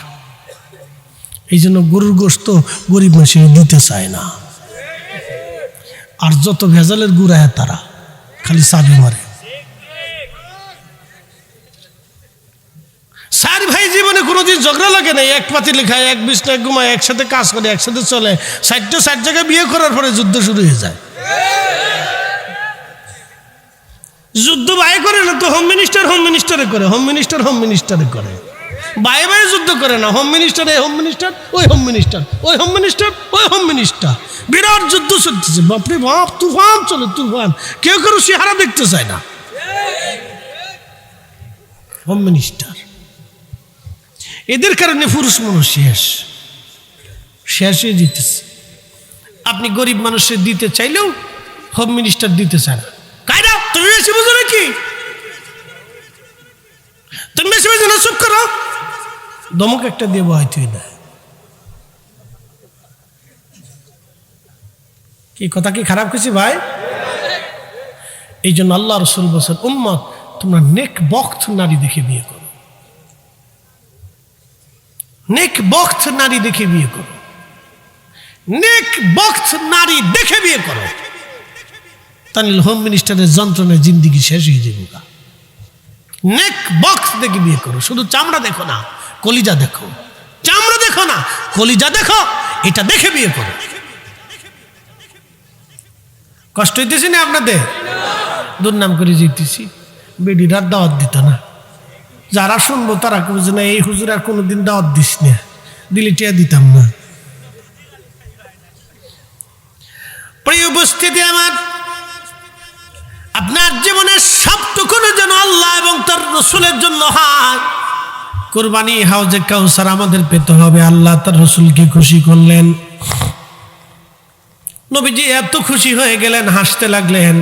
এই জন্য গরুর গোশত গরিব মানুষের দিতে চায় না। আর যত ভেজালের গুড়া হয় তারা খালি চাবি মারে। চার ভাই জীবনে কোনোদিন ঝগড়া লাগে নাই, এক পাতি লেখায়, এক বিছনায় ঘুমায়, একসাথে কাজ করে, একসাথে চলে। 60 জায়গায় বিয়ে করার পরে যুদ্ধ শুরু হয়ে যায়। যুদ্ধ ভাই করে না তো হোম মিনিস্টারে করে, হোম মিনিস্টারে করে। বায়ে বায়ে যুদ্ধ করে না, হোম মিনিস্টার এই হোম মিনিস্টার, ওই হোম মিনিস্টার, ওই হোম মিনিস্টার, ওই হোম মিনিস্টার। বিরাট যুদ্ধ চলতেছে, বাপরে বাপ, তুফান চলে তুফান। কেউ কেউ চেহারা দেখতে চায় না। হোম মিনিস্টার, এদের কারণে পুরুষ মানুষ শেষ। শেষ হয়ে যেতেছে। আপনি গরিব মানুষের দিতে চাইলেও হোম মিনিস্টার দিতে চায় না। কায়দা তুমি বেশি বুঝো নাকি, তুমি বেশি বুঝো না, চুপ করো, দমক একটা দিয়ে বহাইতে দেয়। কি কথা কি খারাপ কিছু ভাই? এই জন্য আল্লাহ রসুল বলছেন, উম্মত তোমরা নেক বক্ত নারী দেখে বিয়ে করো, নেক বক্ত নারী দেখে বিয়ে করো, নেক বক্ত নারী দেখে বিয়ে করো, তাহলে হোম মিনিস্টারের যন্ত্রণায় জিন্দিগি শেষ হয়ে যাবে। নেক বক্স দেখে বিয়ে করো, শুধু চামড়া দেখো না, কলিজা দেখো, চামড়া দেখো না, কলিজা দেখো, এটা দেখে বিয়ে করো। কষ্ট হইতেছি না আপনাদের? দুর্নাম করে যেতেছি, বেডিরার দাওয়াত দিত না, যারা শুনবো তারা বুঝে না এই হুজুর আর কোনোদিন দাওয়াত দিস না, দিলে টিয়া দিতাম না। প্রিয় উপস্থিতি আমার, আপনার জীবনের সবটুকু যেন আল্লাহ এবং তার রসুলের জন্য হয়। কুরবানি হাউজে কাউসার আমাদের পেতে হবে। আল্লাহ তার রসুলকে খুশি করলেন, নবীজি এত খুশি হয়ে গেলেন, হাসতে লাগলেন।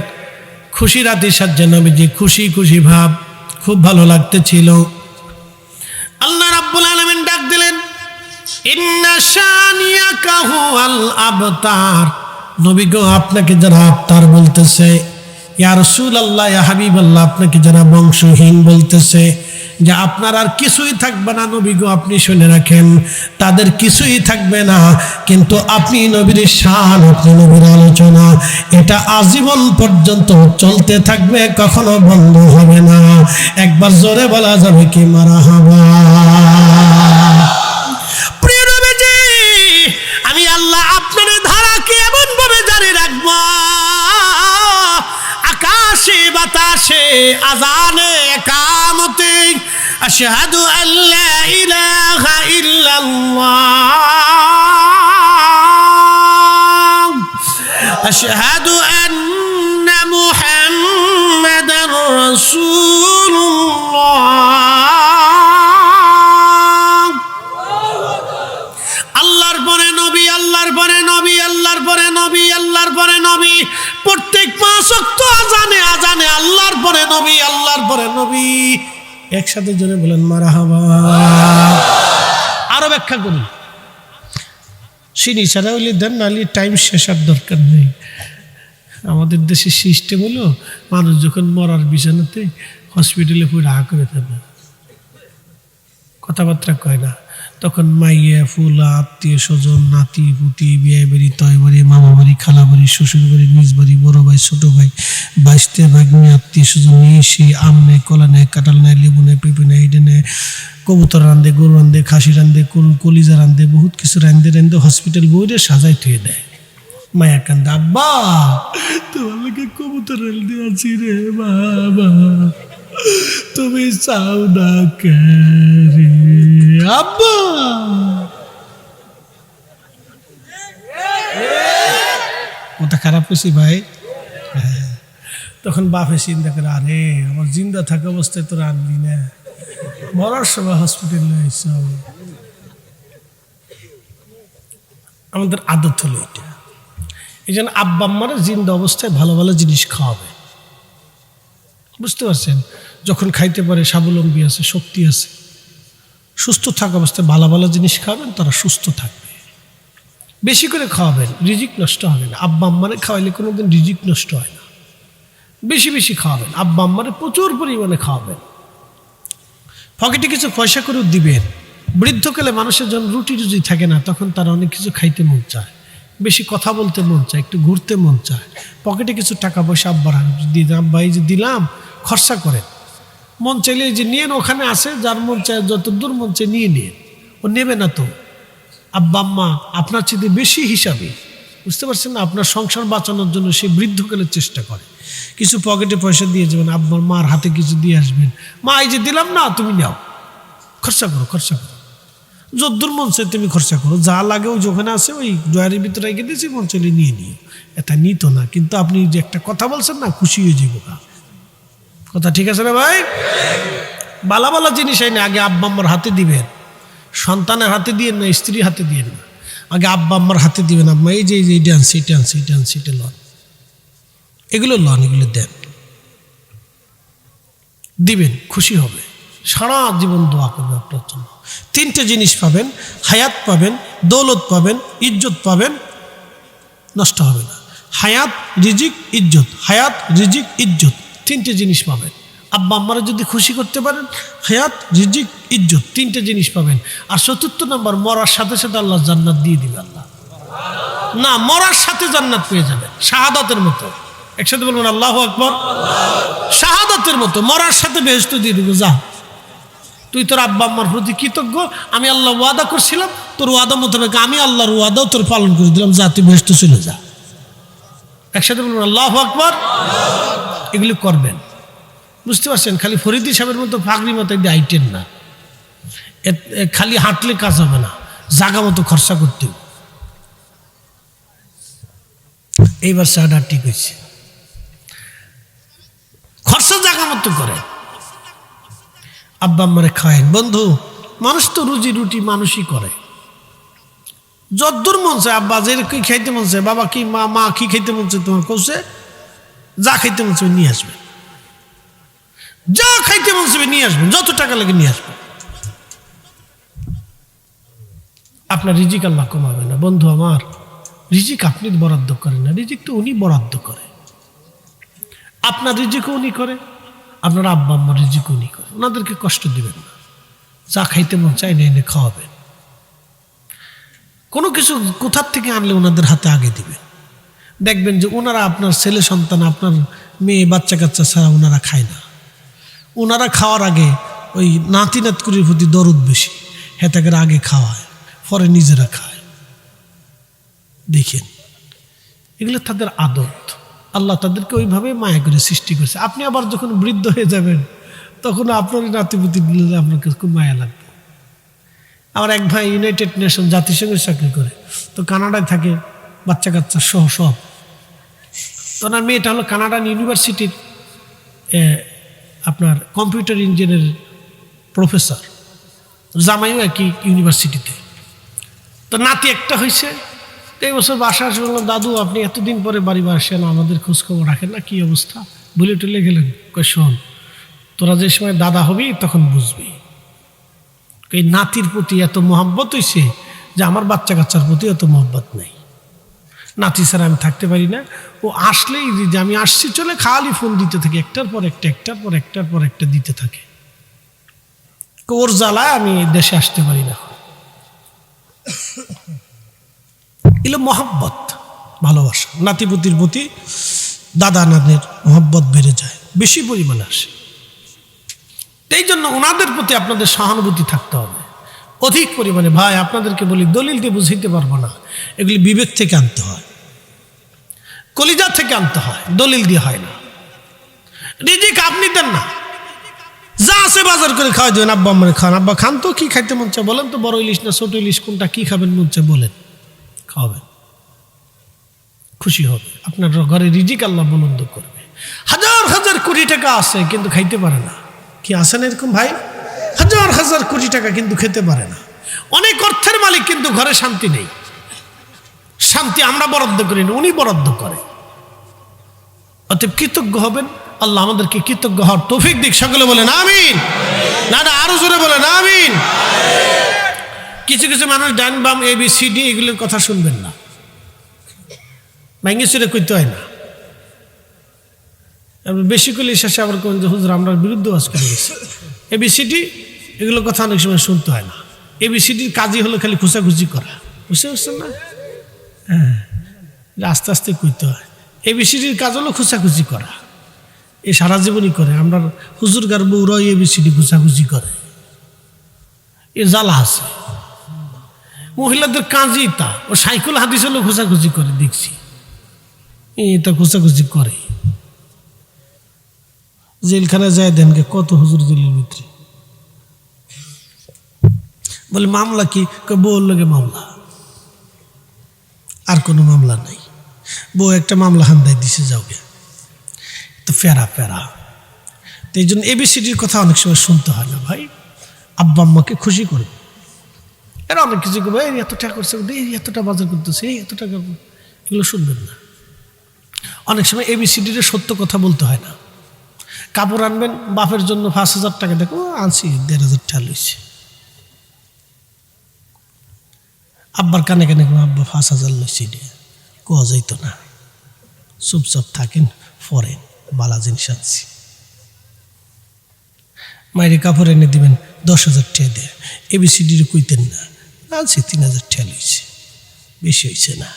খুশি রাতে সাজ্জা নবীজি খুশি খুশি ভাব, খুব ভালো লাগতেছিল। আল্লাহ রাব্বুল আলামিন ডাক দিলেন, ইন্না শানিয়াকা হুয়াল আবতার। নবী গো, আপনাকে যারা আবতার বলতেছে, ইয়া রাসূলুল্লাহ, ইয়া হাবিবাল্লাহ, আপনাকে যারা বংশহীন বলতেছে, যে আপনার আর কিছুই থাকবে না, নবী গো আপনি শুনে রাখেন, তাদের কিছুই থাকবে না, কিন্তু আপনি নবীর শান, আপনি নবীর আলোচনা, এটা আজীবন পর্যন্ত চলতে থাকবে, কখনো বন্ধ হবে না। একবার জোরে বলা যাবে কি মারহাবা? প্রিয় নবীজি, আমি আল্লাহ আপনার ধারাকে এমন ভাবে জারি রাখবো, আকাশে বাতাসে, আযানে, ইকামতে, আশহাদু আল্লা ইলাহা ইল্লাল্লাহ, আশহাদু আন্না মুহাম্মাদার রাসূলুল্লাহ। আল্লাহর পরে নবী, আল্লাহর পরে নবী, আল্লাহর পরে নবী, আল্লাহর পরে নবী। প্রত্যেক 5 ওয়াক্ত আযানে আযানে আল্লাহর পরে নবী, আল্লাহর পরে নবী। একসাথে জোরে বলেন মারহাবা। আরো ব্যাখ্যা করি, সিনি ছাড়া হইলে দেন, নাহলে টাইম শেষার দরকার নেই। আমাদের দেশের সিস্টেম হলো, মানুষ যখন মরার বিছানাতে হসপিটালে পুরো হা করে থাকে, কথাবার্তা কয় না, তখন মাইয়া ফুলা, আত্মীয় স্বজন, নাতি পুতি, বিয়ে বাড়ি, তয় বাড়ি, মামা বাড়ি, খালা বাড়ি, শ্বশুর বাড়ি, নিজ বাড়ি, বড় ভাই, ছোট ভাই, বাইশতে ভাগ্নি, আত্মীয় স্বজন নিয়ে এসে আম নেয়, কলা নেয়, কাঁঠাল নেয়, লেবু নেয়, পেঁপে নেয়, ইডে নেয়, কবুতর রান্ধে, গরু রান্ধে, খাসি রান্ধে, কলিজা রান্ধে, বহুত কিছু রান্ধে রান্ধে হসপিটাল বইরে সাজাই থুয়ে দেয়। মায়া কান্দে, আব্বা তোমার লোকে কবুতর রান্ধে আছি রে বাবা, তুমি চাও না কে আব্বা? ওটা খারাপ হয়েছি ভাই। তখন বাপে চিন্তা করে, আরে আমার জিন্দা থাকা অবস্থায় তো রাখবি না, মরার সময় হসপিটাল নিয়েছ। আমাদের আদত হলো এটা। এই জন্য আব্বা আম্মারা জিন্দা অবস্থায় ভালো ভালো জিনিস খাওয়াবে, বুঝতে পারছেন? যখন খাইতে পারে, স্বাবলম্বী আছে, শক্তি আছে, সুস্থ থাকা অবস্থায় ভালো ভালো জিনিস খাওয়াবেন, তারা সুস্থ থাকবে। বেশি করে খাওয়াবেন, রিজিক নষ্ট হবে না। আব্বা আম্মারে খাওয়াইলে কোনোদিন রিজিক নষ্ট হয় না। বেশি বেশি খাওয়াবেন, আব্বা আম্মারে প্রচুর পরিমাণে খাওয়াবেন। পকেটে কিছু পয়সা করেও দিবেন। বৃদ্ধকালে মানুষের যখন রুটি রুজি থাকে না, তখন তারা অনেক কিছু খাইতে মন চায়, বেশি কথা বলতে মন চায়, একটু ঘুরতে মন চায়। পকেটে কিছু টাকা পয়সা আব্বার আব্বা এই যে দিলাম, খরচা করেন। মন চাইলে যে নিয়েন, ওখানে আছে, যার মন চায় যত দূর মন চায় নিয়ে নিন, ও নেবে না তো। আব্বা আম্মা আপনার চেয়ে বেশি হিসাবে, বুঝতে পারছেন না? আপনার সংসার বাঁচানোর জন্য সে বৃদ্ধকালের চেষ্টা করে। কিছু পকেটে পয়সা দিয়ে যাবেন, আব্বার মার হাতে কিছু দিয়ে আসবেন, মা এই যে দিলাম না, তুমি নাও, খরচা করো, খরচা করো, যদ্দূর মন চাই তুমি খরচা করো, যা লাগে ওই যেখানে আছে ওই ডয়ারের ভিতরে রেখে দিয়েছি, মন চাইলে নিয়ে নিও। এটা নিত না, কিন্তু আপনি যে একটা কথা বলছেন না, খুশি হয়ে যাবো। কথা ঠিক আছে না ভাই? বালা বালা জিনিস আইনে আগে আব্বা আম্মার হাতে দিবেন, সন্তানের হাতে দিয়েন না, স্ত্রীর হাতে দিয়েন না। আগে আব্বা আম্মার হাতে দিবেন, আম্মা এই যে এইটা আনছি, এটা আনছি, এটা আনছি, এটা লন, এগুলো লন, এগুলো দেন, দিবেন, খুশি হবে, সারা জীবন দোয়া করবে আপনার জন্য। 3টে জিনিস পাবেন, হায়াত পাবেন, দৌলত পাবেন, ইজ্জত পাবেন, নষ্ট হবে না। হায়াত, রিজিক, ইজ্জত, হায়াত, রিজিক, ইজ্জত, 3টে জিনিস পাবেন। আব্বা আম্মারা যদি খুশি করতে পারেন, হায়াত, রিজিক, ইজ্জত, 3টে জিনিস পাবেন। আর 4র্থ নাম্বার, মরার সাথে সাথে আল্লাহ জান্নাত দিয়ে দিবে। আল্লাহ না, মরার সাথে জান্নাত পেয়ে যাবেন, শাহাদাতের মতো। একসাথে বলবেন আল্লাহু আকবার। শাহাদাতের মতো মরার সাথে বেহেশত দিয়ে দিবে। যা, তুই তোর আব্বা আম্মার প্রতি কৃতজ্ঞ, আমি আল্লাহ ওয়াদা করছিলাম, তোর ওয়াদা মোতাবেক আমি আল্লাহর ওয়াদাও তোর পালন করে দিলাম, যা তুই বেহেশত চলে যা। একসাথে বলবেন আল্লাহু আকবার। এগুলি করবেন, বুঝতে পারছেন? খালি ফরিদি সাহেবের মতো ফাগরি মতো আইটেন না, খালি হাঁটলে কাজ হবে না, জাগা মতো খরচা করতে। এইবার সাহায্য ঠিক হয়েছে, খরচা জাগা মতো করে আব্বা আম্মারে খায়েন। বন্ধু, মানুষ তো রুজি রুটি মানুষই করে, যদ্দূর মন চায়, আব্বা যে কি খাইতে মন চায়, বাবা কি, মা কি খাইতে মন চায়, তোমার কৌশে যা খাইতে মন চায় নিয়ে আসবে, যা খাইতে মন চাবে নিয়ে আসবেন, যত টাকা লাগে নিয়ে আসবেন। আপনার রিজিক আল্লাহ কমাবে না। বন্ধু আমার, রিজিক আপনি বরাদ্দ করেন না, রিজিক তো উনি বরাদ্দ করে। আপনার রিজিকও উনি করে, আপনার আব্বা আম্মার রিজিক উনি করে। ওনাদেরকে কষ্ট দিবেন না, যা খাইতে মন চায় এনে খাওয়াবেন। কোনো কিছু কোথার থেকে আনলে ওনাদের হাতে আগে দিবেন। দেখবেন যে ওনারা আপনার ছেলে সন্তান, আপনার মেয়ে বাচ্চা কাচ্চা ছাড়া ওনারা খায় না। ওনারা খাওয়ার আগে ওই নাতি নাতকুরির প্রতি দরদ বেশি, হেতাকের আগে খাওয়ায়, পরে নিজেরা খায়। দেখেন, এগুলো তাদের আদত, আল্লাহ তাদেরকে ওইভাবে মায়া করে সৃষ্টি করেছে। আপনি আবার যখন বৃদ্ধ হয়ে যাবেন, তখন আপনার নাতিপুতি দিলে আপনার খুব মায়া লাগবে। আমার এক ভাই ইউনাইটেড নেশন, জাতিসংঘের চাকরি করে, তো কানাডায় থাকে, বাচ্চা কাচ্চা সহ সব। তো ওনার মেয়েটা হলো কানাডান ইউনিভার্সিটির আপনার কম্পিউটার ইঞ্জিনিয়ারের প্রফেসর, জামাইও একই ইউনিভার্সিটিতে। তো নাতি একটা হয়েছে। তো এই বছর বাসা আসে, বললাম দাদু আপনি এতদিন পরে বাড়ি আসেন, আমাদের খোঁজখবর রাখেন না, কী অবস্থা? বলে টলে গেলেন, কই শোন, তোরা যে সময় দাদা হবি তখন বুঝবি, এই নাতির প্রতি এত মোহাব্বত হয়েছে যে আমার বাচ্চা কাচ্চার প্রতি এত মোহাব্বত নেই। নাতি ছাড়া আমি থাকতে পারি না, ও আসলেই যে আমি আসছি চলে খালি ফোন দিতে থাকে, একটার পর একটা, একটার পর একটার পর একটা দিতে থাকে। ওর জ্বালায় আমি দেশে আসতে পারি না। এগুলো মহব্বত, ভালোবাসা। নাতিপুতির প্রতি দাদা নাদের মহব্বত বেড়ে যায়, বেশি পরিমাণে আসে। এই জন্য ওনাদের প্রতি আপনাদের সহানুভূতি থাকতে হবে অধিক পরিমাণে। ভাই আপনাদেরকে বলি, দলিল দিয়ে বুঝাইতে পারবো না, এগুলি বিবেক থেকে আনতে হয়, কলিজা থেকে আনতে হয়, দলিল দিয়ে হয় না। রিজিক আপনি দেন না, যা আছে বাজার করে খাওয়া দেবেন। আব্বা আম্মারে খান, আব্বা খান তো, কি খাইতে মন চায় বলেন তো, বড় ইলিশ না ছোট ইলিশ কোনটা, কি খাবেন মন চায় বলেন, খাওয়াবেন, খুশি হবে। আপনার ঘরে রিজিক আল্লাহ বুলন্দ করবে। হাজার হাজার কোটি টাকা আছে কিন্তু খাইতে পারে না। কি আছেন এরকম ভাই? হাজার হাজার কোটি টাকা কিন্তু খেতে পারে না। অনেক অর্থের মালিক কিন্তু ঘরে শান্তি নেই। শান্তি আমরা বরাদ্দ করি না, উনি বরাদ্দ করে। অতএব কৃতজ্ঞ হবেন। আল্লাহ আমাদেরকে কৃতজ্ঞ হওয়ার তৌফিক দিক। সকলে বলেন আমিন। না না, আরো জোরে বলেন আমিন। কিছু কিছু মানুষ ডান বাম ABCD এগুলোর কথা শুনবেন না, ভেঙে চুরে করতে হয় না। বেশি করলে শেষে আবার কোন যে হুজুর আমরা বিরুদ্ধে ওয়াজ করে গেছি। ABCD এগুলোর কথা অনেক সময় শুনতে হয় না। ABCDর কাজই হলো খালি খুঁচাখুচি করা, বুঝতে পারছেন না? হ্যাঁ, আস্তে আস্তে করতে হয়। ABCDর কাজ হলো খুঁচাখুচি করা, এ সারা জীবনই করে। আমরা হুজুর গার বউরাও ABCD খুঁচাখুচি করে, এ জ্বালা আছে। মহিলাদের কাজই তা, ও সাইকেল হাদিস হলো খোঁচাখুচি করে, দেখছি এটা খোঁচাখুচি করে। জেলখানায় যায় দেনকে কত হুজুর জেলের ভিতরে, বলে মামলা কি? বউর লগে মামলা, আর কোনো মামলা নাই। বউ একটা মামলা হান্দায় দিছে, যাও গে, তো ফেরা ফেরা। তো এই জন্য ABCDর কথা অনেক সময় শুনতে হয় না ভাই। আব্বা আম্মাকে খুশি করবে, এরা অনেক কিছু করবো, এই এত টাকা করছে, এই এতটা বাজার করতেছে, এই এত টাকা, এগুলো শুনবেন না। অনেক সময় ABCD সত্য কথা বলতে হয় না। কাপড় আনবেন, বাপের জন্য 5,000 টাকা, দেখো আনছি 1,500 টাকা লইছে। আব্বার কানে কানে আব্বা 5,000 লইছি, কোয়া যাইতো না, চুপচাপ থাকেন, পরে বালা জিনিস আনছি। মায়ের কাপড় এনে দিবেন, 10,000 টাকা দেয়, ABCD কইতেন না, আনছি 3,000 টাকা লইছে, বেশি হয়েছে না।